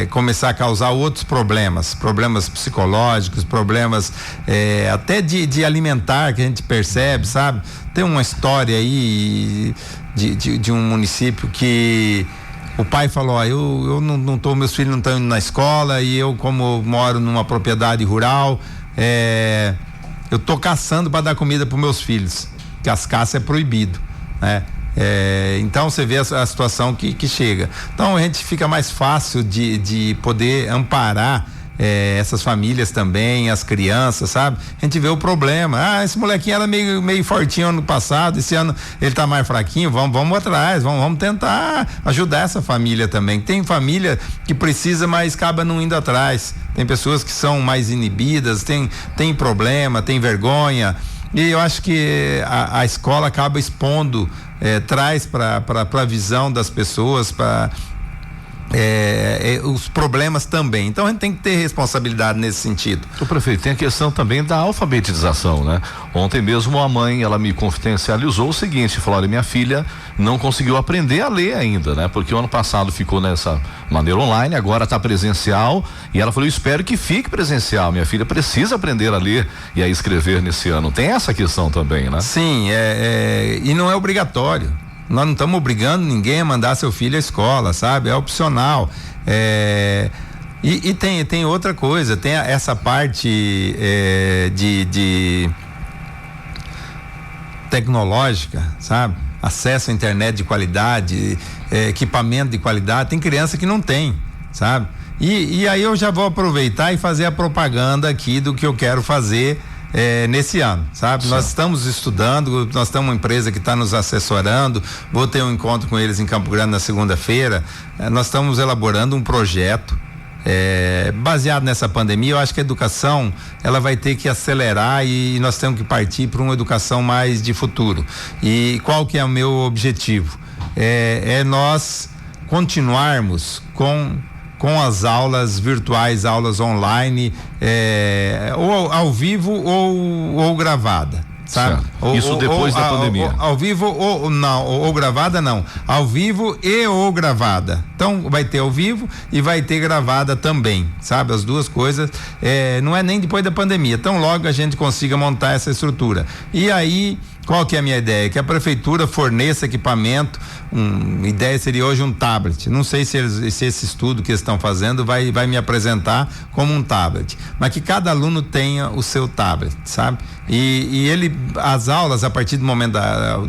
começar a causar outros problemas psicológicos, problemas até de alimentar, que a gente percebe, sabe? Tem uma história aí de um município que o pai falou: eu não tô, meus filhos não estão indo na escola, e eu, como moro numa propriedade rural, eu tô caçando para dar comida para meus filhos, que as caças é proibido, né? Então você vê a situação que chega. Então a gente fica mais fácil de poder amparar essas famílias também, as crianças, sabe? A gente vê o problema. Esse molequinho era meio fortinho ano passado, esse ano ele tá mais fraquinho, vamos atrás, vamos tentar ajudar essa família também. Tem família que precisa, mas acaba não indo atrás. Tem pessoas que são mais inibidas, tem problema, tem vergonha. E eu acho que a escola acaba expondo, traz para a visão das pessoas, para os problemas também. Então a gente tem que ter responsabilidade nesse sentido. O prefeito, tem a questão também da alfabetização, né? Ontem mesmo a mãe, ela me confidencializou o seguinte, falou: olha, minha filha não conseguiu aprender a ler ainda, né? Porque o ano passado ficou nessa maneira online, agora está presencial, e ela falou: eu espero que fique presencial, minha filha precisa aprender a ler e a escrever nesse ano. Tem essa questão também, né? Sim, e não é obrigatório. Nós não estamos obrigando ninguém a mandar seu filho à escola, sabe? É opcional. E tem outra coisa, tem essa parte de tecnológica, sabe? Acesso à internet de qualidade, equipamento de qualidade. Tem criança que não tem, sabe? E aí eu já vou aproveitar e fazer a propaganda aqui do que eu quero fazer nesse ano, sabe? Sim. Nós estamos estudando, nós temos uma empresa que está nos assessorando, vou ter um encontro com eles em Campo Grande na segunda-feira. Nós estamos elaborando um projeto baseado nessa pandemia. Eu acho que a educação, ela vai ter que acelerar e nós temos que partir para uma educação mais de futuro. E qual que é o meu objetivo? Nós continuarmos com as aulas virtuais, aulas online, ou ao vivo ou gravada, sabe? Isso depois da pandemia. Ao vivo ou gravada não, ao vivo ou gravada. Então vai ter ao vivo e vai ter gravada também, sabe? As duas coisas, não é nem depois da pandemia, tão logo a gente consiga montar essa estrutura. E aí, qual que é a minha ideia? Que a prefeitura forneça equipamento. Ideia seria hoje um tablet. Não sei se esse estudo que eles estão fazendo vai me apresentar como um tablet, mas que cada aluno tenha o seu tablet, sabe? E as aulas, a partir do momento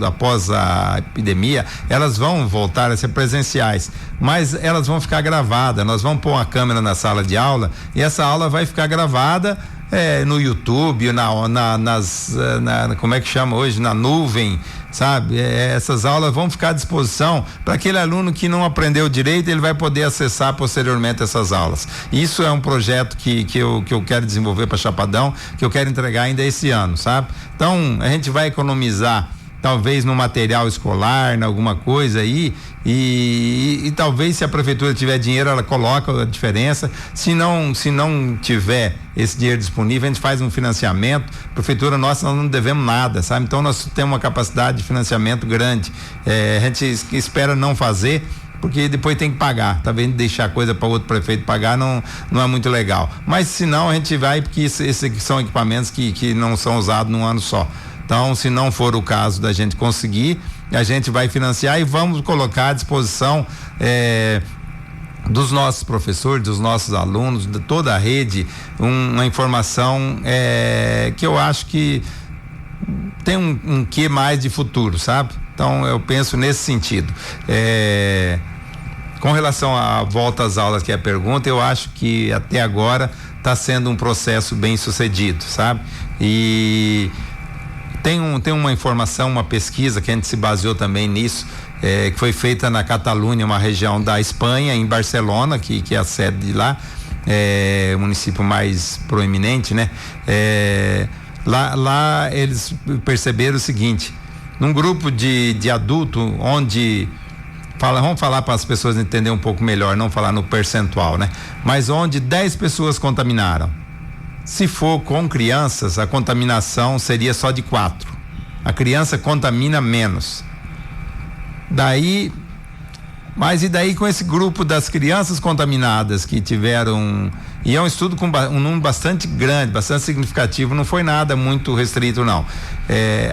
após a epidemia, elas vão voltar a ser presenciais, mas elas vão ficar gravadas. Nós vamos pôr uma câmera na sala de aula e essa aula vai ficar gravada no YouTube, como é que chama hoje? Na nuvem, sabe? Essas aulas vão ficar à disposição para aquele aluno que não aprendeu direito, ele vai poder acessar posteriormente essas aulas. Isso é um projeto que eu quero desenvolver para Chapadão, que eu quero entregar ainda esse ano, sabe? Então, a gente vai economizar talvez no material escolar, em alguma coisa aí, e talvez, se a prefeitura tiver dinheiro, ela coloca a diferença. Se não tiver esse dinheiro disponível, a gente faz um financiamento. Prefeitura nossa, nós não devemos nada, sabe? Então nós temos uma capacidade de financiamento grande. A gente espera não fazer, porque depois tem que pagar. Tá vendo? Deixar coisa para outro prefeito pagar não é muito legal. Mas se não, a gente vai, porque esses são equipamentos que não são usados num ano só. Então, se não for o caso da gente conseguir, a gente vai financiar e vamos colocar à disposição dos nossos professores, dos nossos alunos, de toda a rede, uma informação que eu acho que tem um quê mais de futuro, sabe? Então, eu penso nesse sentido. Com relação à volta às aulas, que é a pergunta, eu acho que até agora está sendo um processo bem sucedido, sabe? E tem uma informação, uma pesquisa que a gente se baseou também nisso, que foi feita na Catalunha, uma região da Espanha, em Barcelona, que é a sede de lá, o município mais proeminente, né? Lá eles perceberam o seguinte: num grupo de adulto, onde vamos falar para as pessoas entenderem um pouco melhor, não falar no percentual, né? Mas onde 10 pessoas contaminaram. Se for com crianças, a contaminação seria só de 4. A criança contamina menos. Mas e daí com esse grupo das crianças contaminadas que tiveram, e é um estudo com um número bastante grande, bastante significativo, não foi nada muito restrito não.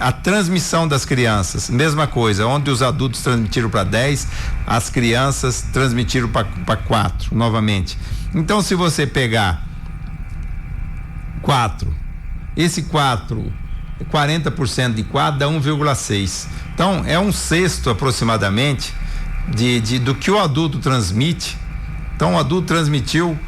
A transmissão das crianças, mesma coisa, onde os adultos transmitiram para 10, as crianças transmitiram para 4 novamente. Então, se você pegar 4, esse 40% de 4 dá 1,6. Então é 1/6 aproximadamente do que o adulto transmite. Então o adulto transmitiu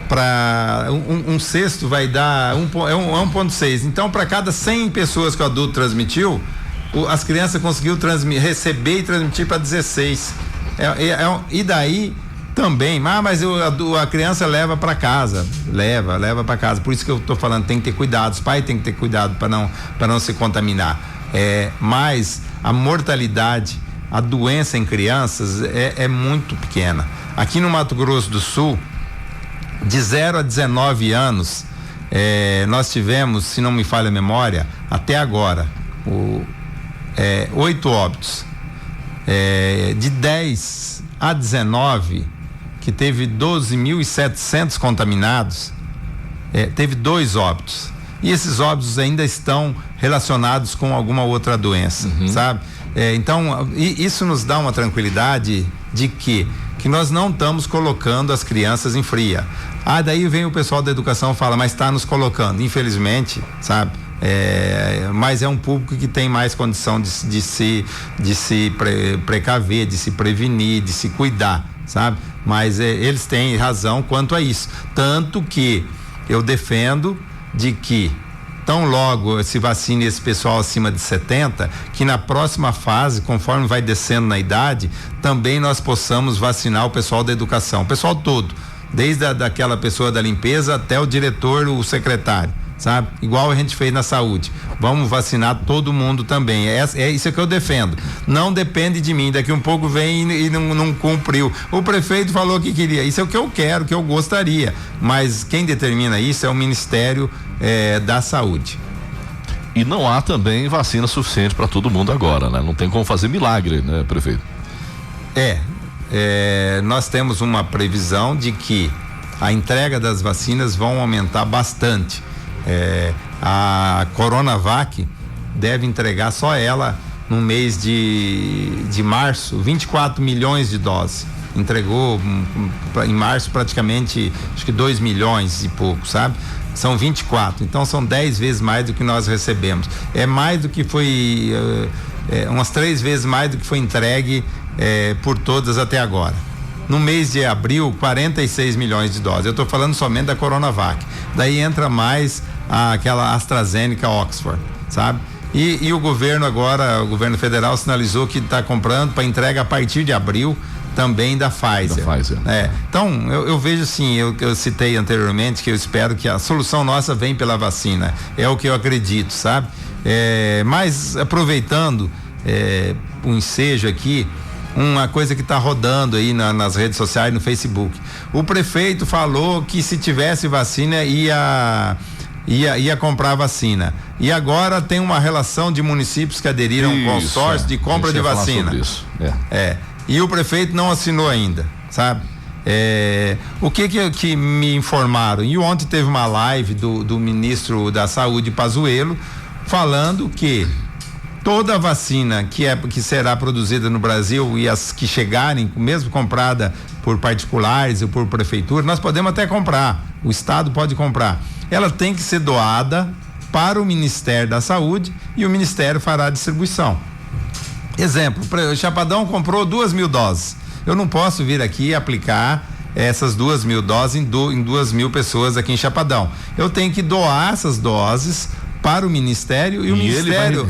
para um cesto vai dar 1,6. Então, para cada 100 pessoas que o adulto transmitiu, as crianças conseguiu receber e transmitir para 16. E daí também, mas a criança leva para casa, leva para casa. Por isso que eu estou falando, tem que ter cuidado, os pais têm que ter cuidado para não se contaminar. Mas a mortalidade, a doença em crianças é muito pequena. Aqui no Mato Grosso do Sul, de 0 a 19 anos, nós tivemos, se não me falha a memória, até agora, 8 óbitos. De 10 a 19, que teve 12.700 contaminados, teve 2 óbitos. E esses óbitos ainda estão relacionados com alguma outra doença, sabe? Então, isso nos dá uma tranquilidade de que nós não estamos colocando as crianças em fria. Daí vem o pessoal da educação e fala, mas está nos colocando. Infelizmente, sabe? Mas é um público que tem mais condição de se precaver, de se prevenir, de se cuidar, sabe? Mas eles têm razão quanto a isso. Tanto que eu defendo de que tão logo se vacine esse pessoal acima de 70, que na próxima fase, conforme vai descendo na idade, também nós possamos vacinar o pessoal da educação, o pessoal todo, desde daquela pessoa da limpeza até o diretor, o secretário, sabe? Igual a gente fez na saúde. Vamos vacinar todo mundo também. É isso que eu defendo. Não depende de mim. Daqui um pouco vem e não cumpriu. O prefeito falou que queria. Isso é o que eu quero, que eu gostaria. Mas quem determina isso é o Ministério da Saúde. E não há também vacina suficiente para todo mundo agora, né? Não tem como fazer milagre, né, prefeito? Nós temos uma previsão de que a entrega das vacinas vão aumentar bastante. A Coronavac deve entregar só ela no mês de março 24 milhões de doses. Entregou em março praticamente acho que 2 milhões e pouco, sabe? São 24, então são 10 vezes mais do que nós recebemos. É mais do que foi umas 3 vezes mais do que foi entregue por todas até agora. No mês de abril, 46 milhões de doses. Eu estou falando somente da Coronavac. Daí entra mais aquela AstraZeneca Oxford, sabe? E o governo agora, o governo federal sinalizou que está comprando para entrega a partir de abril também da Pfizer. Então, eu vejo assim, eu citei anteriormente que eu espero que a solução nossa vem pela vacina. É o que eu acredito, sabe? Mas aproveitando o ensejo aqui, uma coisa que está rodando aí nas redes sociais, no Facebook. O prefeito falou que se tivesse vacina ia comprar vacina. E agora tem uma relação de municípios que aderiram a um consórcio de compra de vacina. E o prefeito não assinou ainda, sabe? O que me informaram? E ontem teve uma live do ministro da Saúde, Pazuello, falando que toda a vacina que será produzida no Brasil e as que chegarem, mesmo comprada por particulares ou por prefeitura, nós podemos até comprar, o Estado pode comprar. Ela tem que ser doada para o Ministério da Saúde e o Ministério fará a distribuição. Exemplo, o Chapadão comprou 2.000 doses. Eu não posso vir aqui e aplicar essas 2.000 doses em 2.000 pessoas aqui em Chapadão. Eu tenho que doar essas doses para o Ministério e o Ministério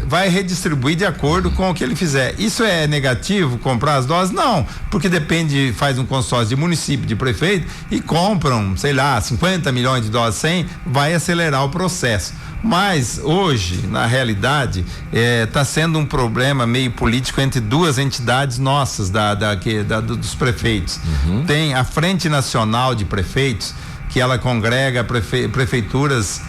vai redistribuir de acordo com o que ele fizer. Isso é negativo, comprar as doses? Não, porque depende, faz um consórcio de município, de prefeito e compram, sei lá, 50 milhões de doses, 100, vai acelerar o processo. Mas hoje, na realidade, está sendo um problema meio político entre duas entidades nossas dos prefeitos. Tem a Frente Nacional de Prefeitos, que ela congrega prefeituras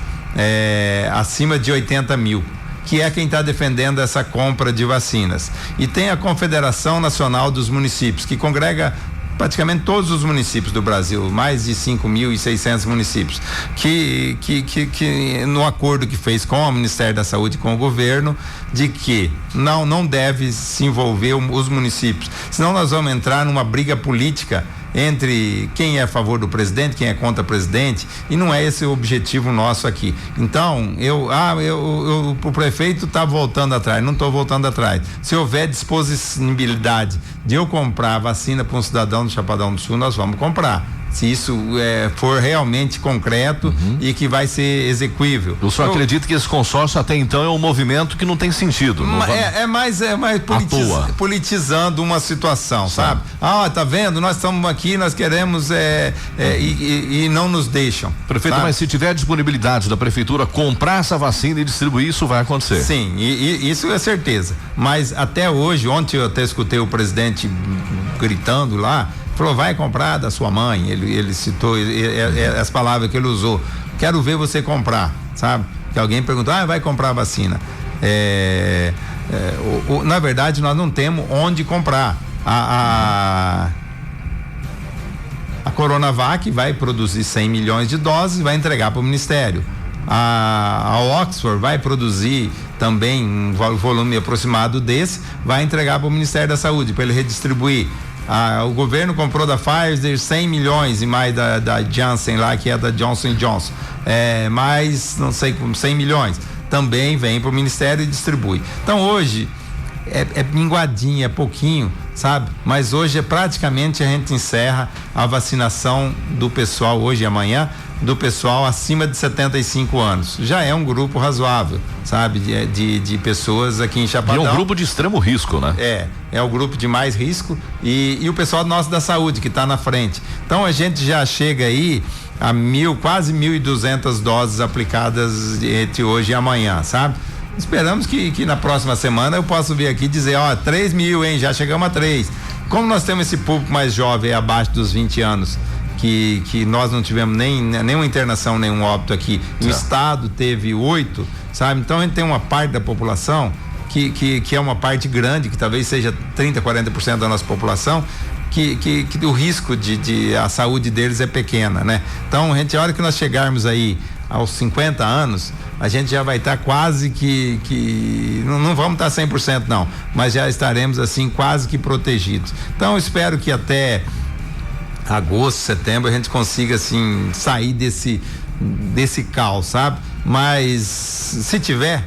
acima de 80 mil, que é quem está defendendo essa compra de vacinas. E tem a Confederação Nacional dos Municípios, que congrega praticamente todos os municípios do Brasil, mais de 5.600 municípios, que no acordo que fez com o Ministério da Saúde, com o governo, de que não deve se envolver os municípios, senão nós vamos entrar numa briga política entre quem é a favor do presidente, quem é contra o presidente, e não é esse o objetivo nosso aqui. Então, o prefeito está voltando atrás, não estou voltando atrás. Se houver disponibilidade de eu comprar a vacina para um cidadão do Chapadão do Sul, nós vamos comprar. Se isso for realmente concreto e que vai ser execuível. Eu só acredito que esse consórcio até então é um movimento que não tem sentido. É mais politizando uma situação, sabe? Tá vendo? Nós estamos aqui, nós queremos e não nos deixam. Prefeito, sabe? Mas se tiver disponibilidade da prefeitura comprar essa vacina e distribuir, isso vai acontecer. Sim, e isso é certeza. Mas até hoje, ontem eu até escutei o presidente gritando lá, falou, vai comprar da sua mãe, ele citou as palavras que ele usou, quero ver você comprar, sabe? Que alguém perguntou, vai comprar a vacina. Na verdade, nós não temos onde comprar. A Coronavac vai produzir 100 milhões de doses e vai entregar para o Ministério. A Oxford vai produzir também um volume aproximado desse, vai entregar para o Ministério da Saúde, para ele redistribuir. O governo comprou da Pfizer 100 milhões e mais da Janssen lá, que é da Johnson & Johnson, mais não sei, 100 milhões também vem para o Ministério e distribui. Então hoje é minguadinho, é pouquinho, sabe? Mas hoje praticamente a gente encerra a vacinação do pessoal hoje e amanhã, do pessoal acima de 75 anos. Já é um grupo razoável, sabe? De pessoas aqui em Chapadão. E é um grupo de extremo risco, né? É o grupo de mais risco e o pessoal nosso da saúde que está na frente. Então a gente já chega aí a quase 1.200 doses aplicadas entre hoje e amanhã, sabe? Esperamos que na próxima semana eu possa vir aqui dizer, 3 mil, hein? Já chegamos a 3. Como nós temos esse público mais jovem, abaixo dos 20 anos, que nós não tivemos nenhuma internação, nenhum óbito aqui. O estado teve 8, sabe? Então a gente tem uma parte da população que é uma parte grande, que talvez seja 30%, 40% da nossa população, que o risco de a saúde deles é pequena, né? Então a hora que nós chegarmos aí aos 50 anos, a gente já vai estar quase que não vamos estar 100% não, mas já estaremos assim quase que protegidos. Então eu espero que até agosto, setembro a gente consiga assim sair desse caos, sabe? Mas se tiver,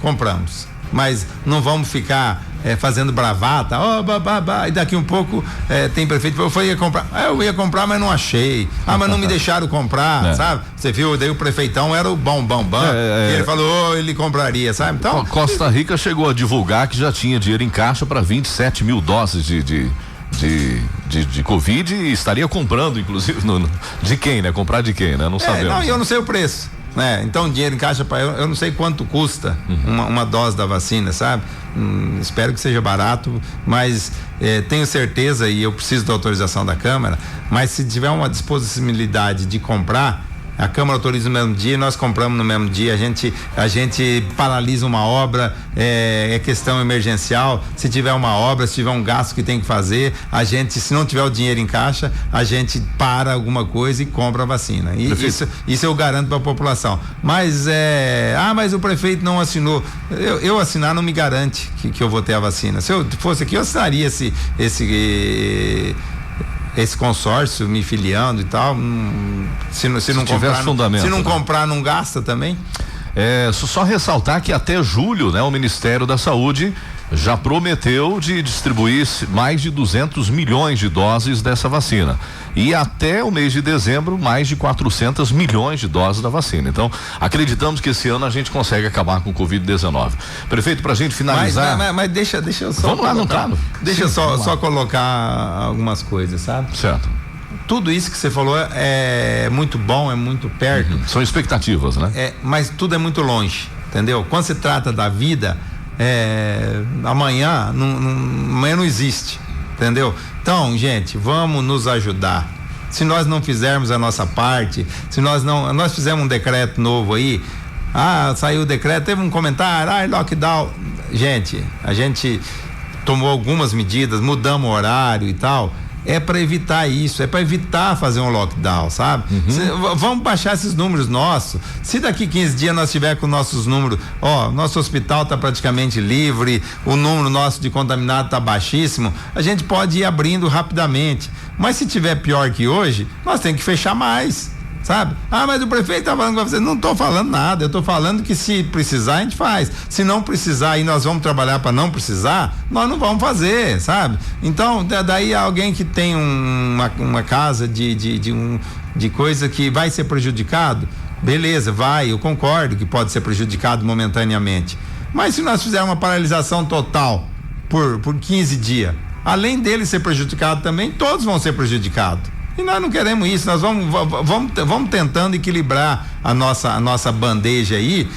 compramos, mas não vamos ficar fazendo bravata, e daqui um pouco tem prefeito, eu ia comprar, mas não achei, mas não me deixaram comprar, sabe? Você viu, daí o prefeitão era o bom, e ele falou, ele compraria, sabe? Então, Costa Rica chegou a divulgar que já tinha dinheiro em caixa para 27 mil doses de Covid e estaria comprando, inclusive, de quem, né? Comprar de quem, né? Não sabemos. Eu não sei o preço, né? Então, dinheiro em caixa para eu não sei quanto custa uma dose da vacina, sabe? Espero que seja barato, mas tenho certeza, e eu preciso da autorização da Câmara, mas se tiver uma disponibilidade de comprar, a Câmara autoriza no mesmo dia, nós compramos no mesmo dia, a gente paralisa uma obra, é questão emergencial, se tiver uma obra, se tiver um gasto que tem que fazer, se não tiver o dinheiro em caixa, a gente para alguma coisa e compra a vacina. E isso eu garanto para a população. Mas mas o prefeito não assinou. Eu assinar não me garante que eu vou ter a vacina. Se eu fosse aqui, eu assinaria esse consórcio me filiando e tal, se não comprar, se não comprar, não gasta também. Só ressaltar que até julho, né, o Ministério da Saúde já prometeu de distribuir mais de 200 milhões de doses dessa vacina. E até o mês de dezembro, mais de 400 milhões de doses da vacina. Então, acreditamos que esse ano a gente consegue acabar com o Covid-19. Prefeito, pra gente finalizar. Mas deixa eu só. Vamos lá, não tá? Deixa eu só colocar algumas coisas, sabe? Certo. Tudo isso que você falou é muito bom, é muito perto. São expectativas, né? Mas tudo é muito longe, entendeu? Quando se trata da vida, amanhã não existe, entendeu? Então, gente, vamos nos ajudar. Se nós não fizermos a nossa parte, nós fizemos um decreto novo aí, saiu o decreto, teve um comentário, lockdown. Gente, a gente tomou algumas medidas, mudamos o horário e tal, é para evitar isso, é para evitar fazer um lockdown, sabe? Vamos baixar esses números nossos. Se daqui 15 dias nós tiver com nossos números, nosso hospital está praticamente livre, o número nosso de contaminado está baixíssimo, a gente pode ir abrindo rapidamente. Mas se tiver pior que hoje, nós temos que fechar mais, sabe? Mas o prefeito tá falando com você. Não tô falando nada, eu tô falando que se precisar a gente faz, se não precisar e nós vamos trabalhar para não precisar, nós não vamos fazer, sabe? Então, daí alguém que tem uma casa de coisa que vai ser prejudicado, beleza, eu concordo que pode ser prejudicado momentaneamente, mas se nós fizermos uma paralisação total por 15 dias, além dele ser prejudicado também, todos vão ser prejudicados. E nós não queremos isso, nós vamos tentando equilibrar a nossa bandeja aí,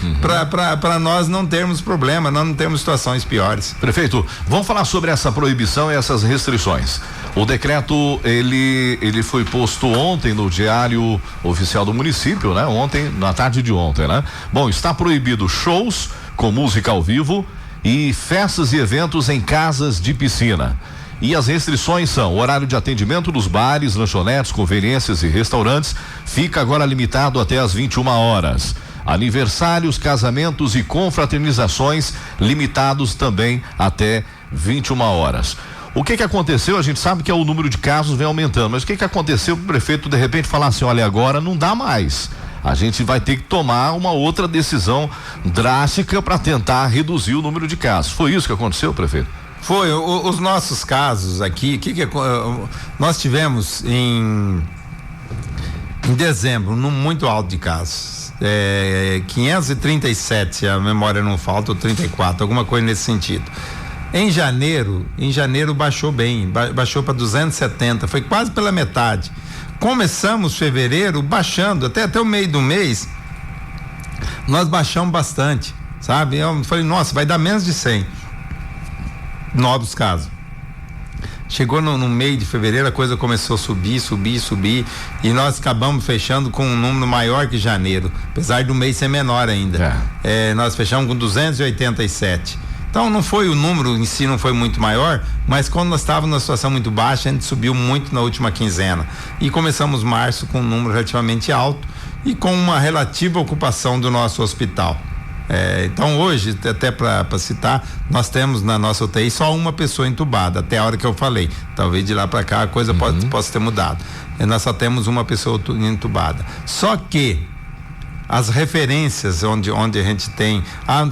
para nós não termos problema, nós não termos situações piores. Prefeito, vamos falar sobre essa proibição e essas restrições. O decreto, ele foi posto ontem no Diário Oficial do Município, né? Ontem, na tarde de ontem, né? Bom, está proibido shows com música ao vivo e festas e eventos em casas de piscina. E as restrições são: o horário de atendimento dos bares, lanchonetes, conveniências e restaurantes fica agora limitado até às 21 horas. Aniversários, casamentos e confraternizações limitados também até 21 horas. O que aconteceu? A gente sabe que o número de casos vem aumentando, mas o que aconteceu para o prefeito de repente falar assim: olha, agora não dá mais. A gente vai ter que tomar uma outra decisão drástica para tentar reduzir o número de casos. Foi isso que aconteceu, prefeito? Foi, os nossos casos aqui, nós tivemos em dezembro, muito alto de casos, 537, se a memória não falta, ou 34, alguma coisa nesse sentido. Em janeiro baixou bem, baixou para 270, foi quase pela metade. Começamos fevereiro baixando, até o meio do mês, nós baixamos bastante, sabe? Eu falei, nossa, vai dar menos de 100 novos casos. Chegou no meio de fevereiro, a coisa começou a subir, e nós acabamos fechando com um número maior que janeiro, apesar do mês ser menor ainda. Nós fechamos com 287. Então não foi, o número em si não foi muito maior, mas quando nós estávamos numa situação muito baixa, a gente subiu muito na última quinzena. E começamos março com um número relativamente alto e com uma relativa ocupação do nosso hospital. Então hoje, até para citar, nós temos na nossa UTI só uma pessoa entubada, até a hora que eu falei. Talvez de lá para cá a coisa possa ter mudado. Nós só temos uma pessoa entubada. Só que as referências onde a gente tem,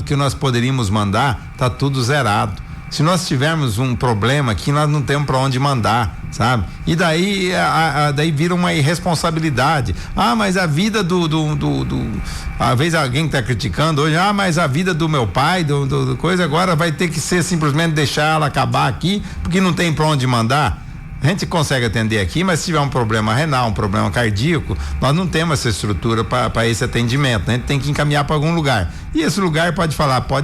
que nós poderíamos mandar, tá tudo zerado. Se nós tivermos um problema aqui, nós não temos para onde mandar, sabe? E daí vira uma irresponsabilidade. Mas a vida às vezes alguém está criticando hoje, mas a vida do meu pai, do coisa, agora vai ter que ser simplesmente deixar ela acabar aqui, porque não tem para onde mandar. A gente consegue atender aqui, mas se tiver um problema renal, um problema cardíaco, nós não temos essa estrutura para esse atendimento. A gente tem que encaminhar para algum lugar. E esse lugar pode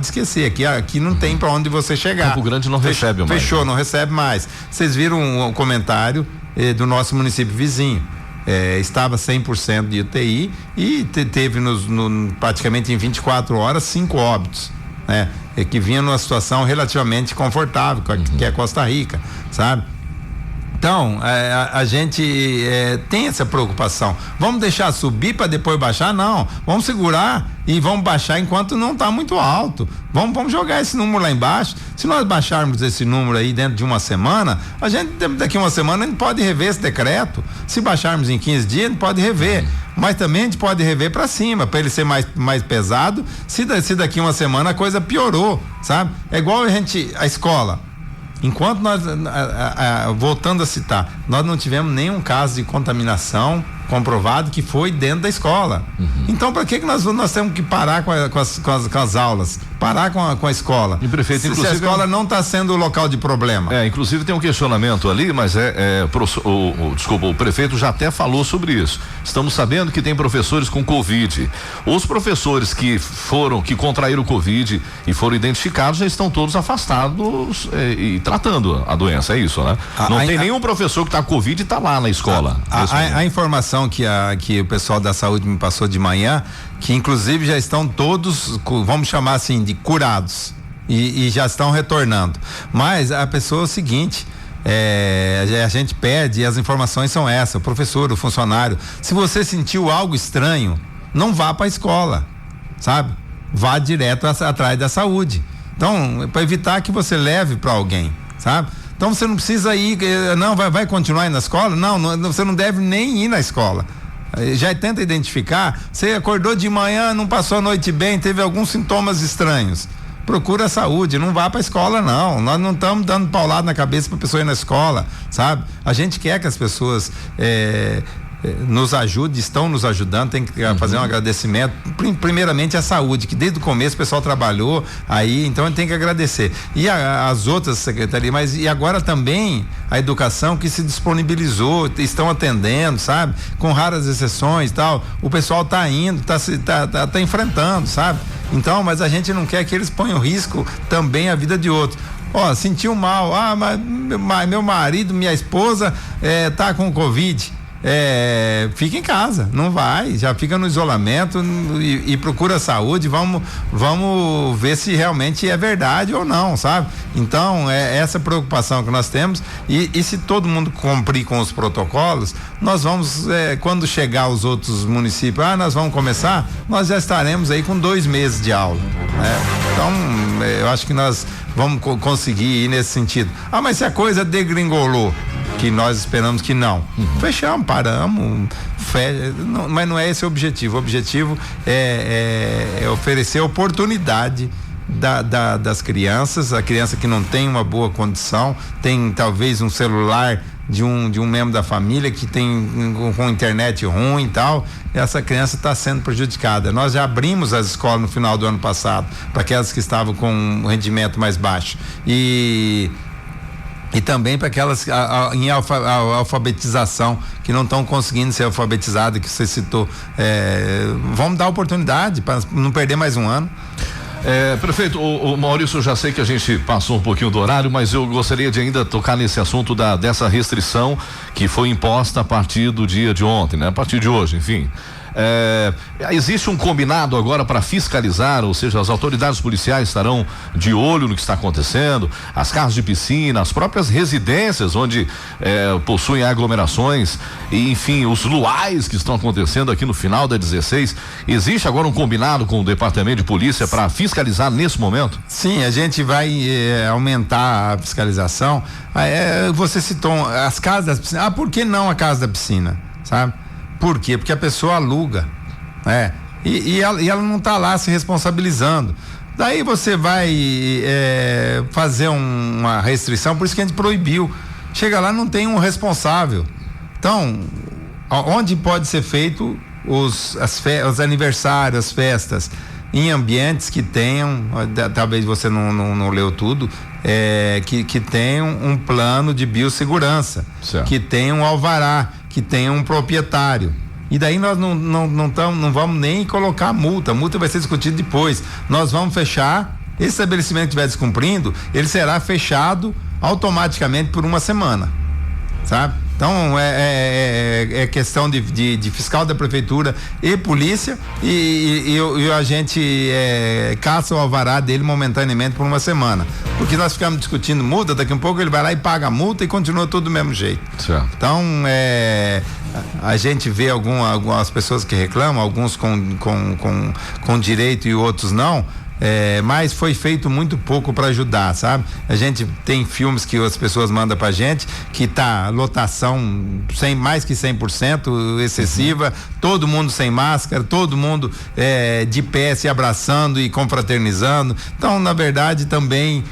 esquecer, aqui não tem para onde você chegar. Campo Grande não recebe mais. Fechou, não recebe mais. Vocês viram um comentário do nosso município vizinho. Estava 100% de UTI e teve praticamente em 24 horas 5 óbitos, né? Que vinha numa situação relativamente confortável, que é Costa Rica, sabe? Então, a gente tem essa preocupação. Vamos deixar subir para depois baixar? Não. Vamos segurar e vamos baixar enquanto não está muito alto. Vamos jogar esse número lá embaixo. Se nós baixarmos esse número aí dentro de uma semana, daqui uma semana a gente pode rever esse decreto. Se baixarmos em 15 dias, a gente pode rever. Mas também a gente pode rever para cima, para ele ser mais pesado. Se daqui uma semana a coisa piorou, sabe? É igual a escola. Enquanto nós, voltando a citar, nós não tivemos nenhum caso de contaminação comprovado que foi dentro da escola. Então, para que nós temos que parar com as aulas? Parar com a escola? E prefeito, se a escola não está sendo o local de problema. Inclusive tem um questionamento ali, mas desculpa, o prefeito já até falou sobre isso. Estamos sabendo que tem professores com Covid. Os professores que contraíram o Covid e foram identificados já estão todos afastados e tratando a doença, é isso, né? Não tem nenhum professor que está com Covid e está lá na escola. A informação que o pessoal da saúde me passou de manhã, que inclusive já estão todos, vamos chamar assim, de curados e já estão retornando. Mas a pessoa é o seguinte, A gente pede e as informações são essas, o professor, o funcionário. Se você sentiu algo estranho, não vá para a escola, sabe? Vá direto atrás da saúde. Então, para evitar que você leve para alguém, sabe? Então você não precisa ir, não, vai continuar indo na escola? Não, você não deve nem ir na escola. Já tenta identificar, você acordou de manhã, não passou a noite bem, teve alguns sintomas estranhos. Procura a saúde, não vá para a escola não. Nós não estamos dando paulada na cabeça para a pessoa ir na escola, sabe? A gente quer que as pessoas nos ajude, estão nos ajudando, tem que fazer um agradecimento, primeiramente a saúde, que desde o começo o pessoal trabalhou aí, então tem que agradecer, e as outras secretarias, e agora também a educação que se disponibilizou, estão atendendo, sabe, com raras exceções e tal, o pessoal tá indo, tá enfrentando, sabe, então, mas a gente não quer que eles ponham em risco também a vida de outros. Sentiu mal, mas meu marido, minha esposa tá com Covid. Fica em casa, não vai, já fica no isolamento e procura saúde, vamos ver se realmente é verdade ou não, sabe? Então, essa preocupação que nós temos e se todo mundo cumprir com os protocolos, nós vamos, quando chegar aos outros municípios, nós vamos começar, nós já estaremos aí com 2 meses de aula, né? Então, eu acho que nós vamos conseguir ir nesse sentido. Mas se a coisa degringolou, que nós esperamos que não, fechamos, paramos, mas não é esse o objetivo. O objetivo é oferecer oportunidade das crianças, a criança que não tem uma boa condição, tem talvez um celular de um membro da família que tem com internet ruim e tal, essa criança está sendo prejudicada. Nós já abrimos as escolas no final do ano passado para aquelas que estavam com um rendimento mais baixo e também para aquelas em alfabetização que não estão conseguindo ser alfabetizadas, que você citou. Vamos dar oportunidade para não perder mais um ano. Prefeito, o Maurício, já sei que a gente passou um pouquinho do horário, mas eu gostaria de ainda tocar nesse assunto dessa restrição que foi imposta a partir do dia de ontem, né? A partir de hoje, enfim. Existe um combinado agora para fiscalizar, ou seja, as autoridades policiais estarão de olho no que está acontecendo, as casas de piscina, as próprias residências onde possuem aglomerações, e enfim, os luais que estão acontecendo aqui no final da 16. Existe agora um combinado com o departamento de polícia para fiscalizar nesse momento? Sim, a gente vai aumentar a fiscalização. Você citou as casas das piscinas. Por que não a casa da piscina, sabe? Por quê? Porque a pessoa aluga, né? E ela não está lá se responsabilizando. Daí você vai fazer uma restrição, por isso que a gente proibiu. Chega lá, não tem um responsável. Então, onde pode ser feito os aniversários, as festas, em ambientes que tenham, talvez você não leu tudo, que tenham um plano de biossegurança, certo, que tenham um alvará, que tenha um proprietário. E daí nós não vamos nem colocar multa. A multa vai ser discutida depois. Nós vamos fechar. Esse estabelecimento que estiver descumprindo, ele será fechado automaticamente por 1 semana, sabe? Então é questão de fiscal da prefeitura e polícia e a gente caça o alvará dele momentaneamente por 1 semana, porque nós ficamos discutindo multa, daqui a pouco ele vai lá e paga a multa e continua tudo do mesmo jeito. Certo. Então a gente vê algumas pessoas que reclamam, alguns com direito e outros não. Mas foi feito muito pouco para ajudar, sabe? A gente tem filmes que as pessoas mandam pra gente que tá lotação mais que 100% excessiva, todo mundo sem máscara, todo mundo de pé se abraçando e confraternizando. Então, na verdade, também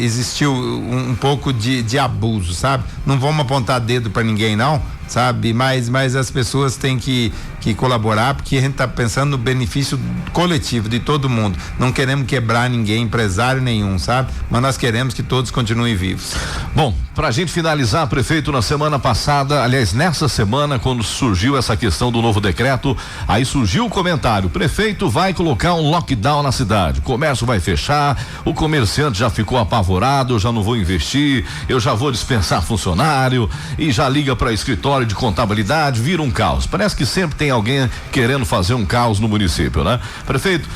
existiu um pouco de abuso, sabe? Não vamos apontar dedo para ninguém, não, sabe? Mas as pessoas têm que colaborar, porque a gente está pensando no benefício coletivo de todo mundo. Não queremos quebrar ninguém, empresário nenhum, sabe? Mas nós queremos que todos continuem vivos. Bom, pra gente finalizar, prefeito, na semana passada, aliás, nessa semana, quando surgiu essa questão do novo decreto, aí surgiu o comentário: prefeito vai colocar um lockdown na cidade, o comércio vai fechar, o comerciante já ficou apavorado, eu já não vou investir, eu já vou dispensar funcionário, e já liga para escritório de contabilidade, vira um caos. Parece que sempre tem alguém querendo fazer um caos no município, né? Prefeito,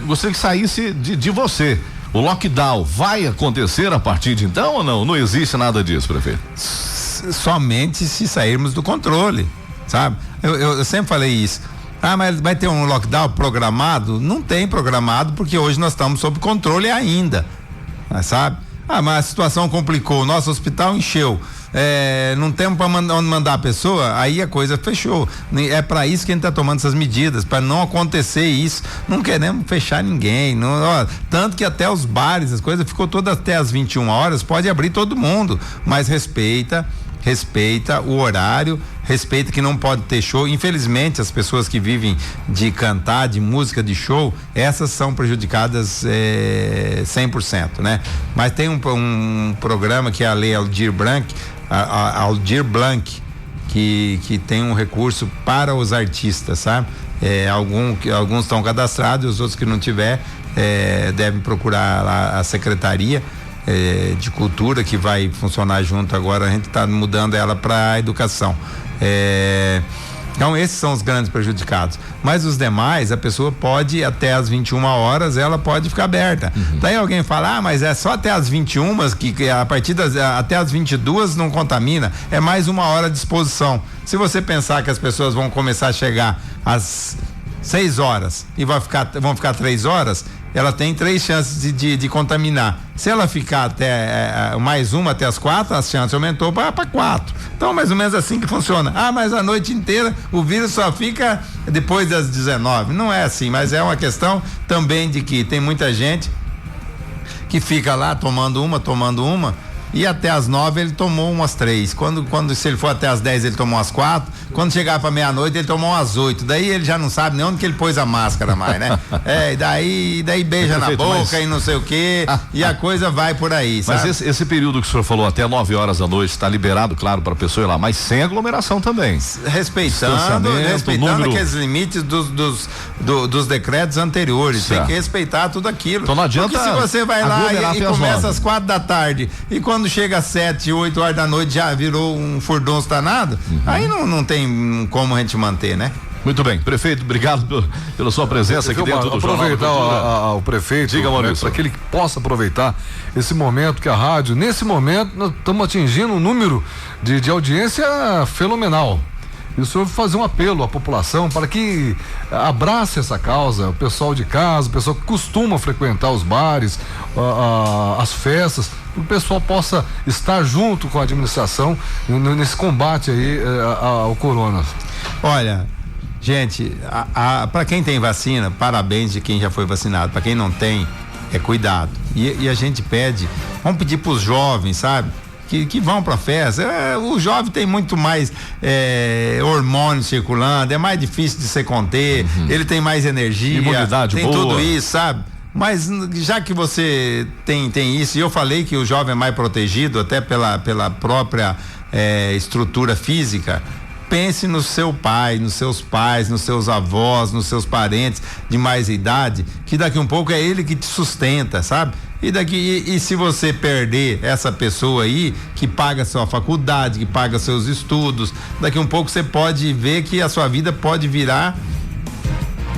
gostaria que saísse de você. O lockdown vai acontecer a partir de então ou não? Não existe nada disso, prefeito? Somente se sairmos do controle, sabe? Eu sempre falei isso. Mas vai ter um lockdown programado? Não tem programado, porque hoje nós estamos sob controle ainda, sabe? Mas a situação complicou, o nosso hospital encheu, não temos para onde mandar a pessoa, aí a coisa fechou. É para isso que a gente está tomando essas medidas, para não acontecer isso. Não queremos fechar ninguém, tanto que até os bares, as coisas ficou todas até as 21 horas, pode abrir todo mundo, mas respeita o horário, respeita que não pode ter show. Infelizmente, as pessoas que vivem de cantar, de música, de show, essas são prejudicadas 100%, né? Mas tem um programa que é a Lei Aldir Blanc, que tem um recurso para os artistas, sabe? Alguns estão cadastrados, os outros que não tiver devem procurar lá a secretaria de cultura, que vai funcionar junto agora. A gente está mudando ela para a educação. Então esses são os grandes prejudicados, mas os demais, a pessoa pode até as 21 horas, ela pode ficar aberta. Daí alguém fala, mas é só até as 21, que a partir até as 22 não contamina, é mais 1 hora de exposição. Se você pensar que as pessoas vão começar a chegar às 6 horas e vão ficar 3 horas, ela tem 3 chances de contaminar. Se ela ficar até mais 1 até as 4, as chances aumentou para 4. Então, mais ou menos assim que funciona. Mas a noite inteira o vírus só fica depois das 19. Não é assim, mas é uma questão também de que tem muita gente que fica lá tomando uma, e até as 9 ele tomou umas 3. Se ele for até as 10 ele tomou umas 4. Quando chegar para meia-noite ele tomou umas 8. Daí ele já não sabe nem onde que ele pôs a máscara mais, né? Daí beija na boca e não sei o quê, e a coisa vai por aí, sabe? Mas esse período que o senhor falou, até 9 horas da noite, está liberado, claro, para a pessoa ir lá, mas sem aglomeração também. Respeitando aqueles limites dos decretos anteriores. Certo. Tem que respeitar tudo aquilo. Então não adianta. Porque se você vai lá e começa às 4 da tarde e quando chega às 7, 8 horas da noite já virou um furdunço danado, aí não tem como a gente manter, né? Muito bem, prefeito, obrigado pela sua presença aqui dentro do Jornal da Cultura. O prefeito, diga, Maurício, para que ele possa aproveitar esse momento que a rádio, nesse momento nós estamos atingindo um número de audiência fenomenal. E o senhor fazer um apelo à população para que abrace essa causa, o pessoal de casa, o pessoal que costuma frequentar os bares, as festas, o pessoal possa estar junto com a administração nesse combate aí ao corona. Olha, gente, para quem tem vacina, parabéns de quem já foi vacinado. Para quem não tem, cuidado. E a gente vamos pedir para os jovens, sabe? Que vão pra festa. O jovem tem muito mais hormônio circulando, é mais difícil de se conter, ele tem mais energia, imunidade tem boa. Tudo isso, sabe? Mas já que você tem isso, e eu falei que o jovem é mais protegido até pela própria estrutura física, pense no seu pai, nos seus pais, nos seus avós, nos seus parentes de mais idade, que daqui um pouco é ele que te sustenta, sabe? E se você perder essa pessoa aí, que paga sua faculdade, que paga seus estudos, daqui um pouco você pode ver que a sua vida pode virar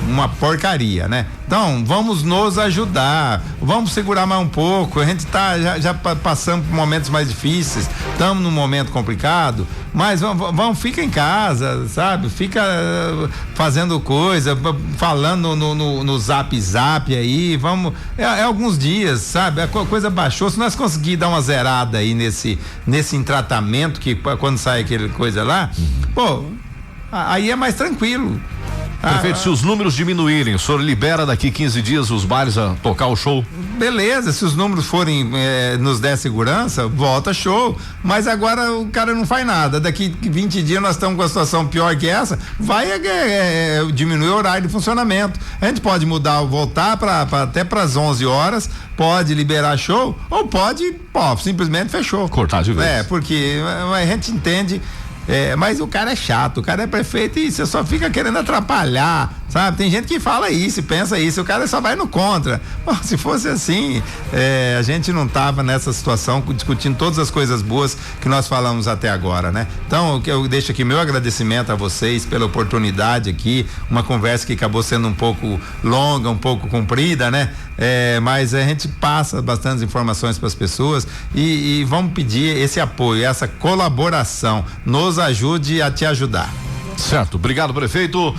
uma porcaria, né? Então, vamos nos ajudar, vamos segurar mais um pouco. A gente já passando por momentos mais difíceis, estamos num momento complicado, mas fica em casa, sabe? Fica fazendo coisa, falando no zap aí, alguns dias, sabe? A coisa baixou, se nós conseguir dar uma zerada aí nesse tratamento, que quando sai aquele coisa lá, aí é mais tranquilo. Prefeito, se os números diminuírem, o senhor libera daqui 15 dias os bares a tocar o show? Beleza, se os números forem nos der segurança, volta show, mas agora o cara não faz nada. Daqui 20 dias nós estamos com a situação pior que essa, vai diminuir o horário de funcionamento. A gente pode voltar até para as 11 horas, pode liberar show, ou pode, simplesmente fechou. Cortar de vez. Porque a gente entende mas o cara é chato, o cara é prefeito e você só fica querendo atrapalhar, sabe? Tem gente que fala isso, pensa isso, o cara só vai no contra. Bom, se fosse assim, a gente não tava nessa situação discutindo todas as coisas boas que nós falamos até agora, né? Então, eu deixo aqui meu agradecimento a vocês pela oportunidade aqui, uma conversa que acabou sendo um pouco longa, um pouco comprida, né? Mas a gente passa bastante informações para as pessoas e vamos pedir esse apoio, essa colaboração, nos ajude a te ajudar. Certo, obrigado, prefeito.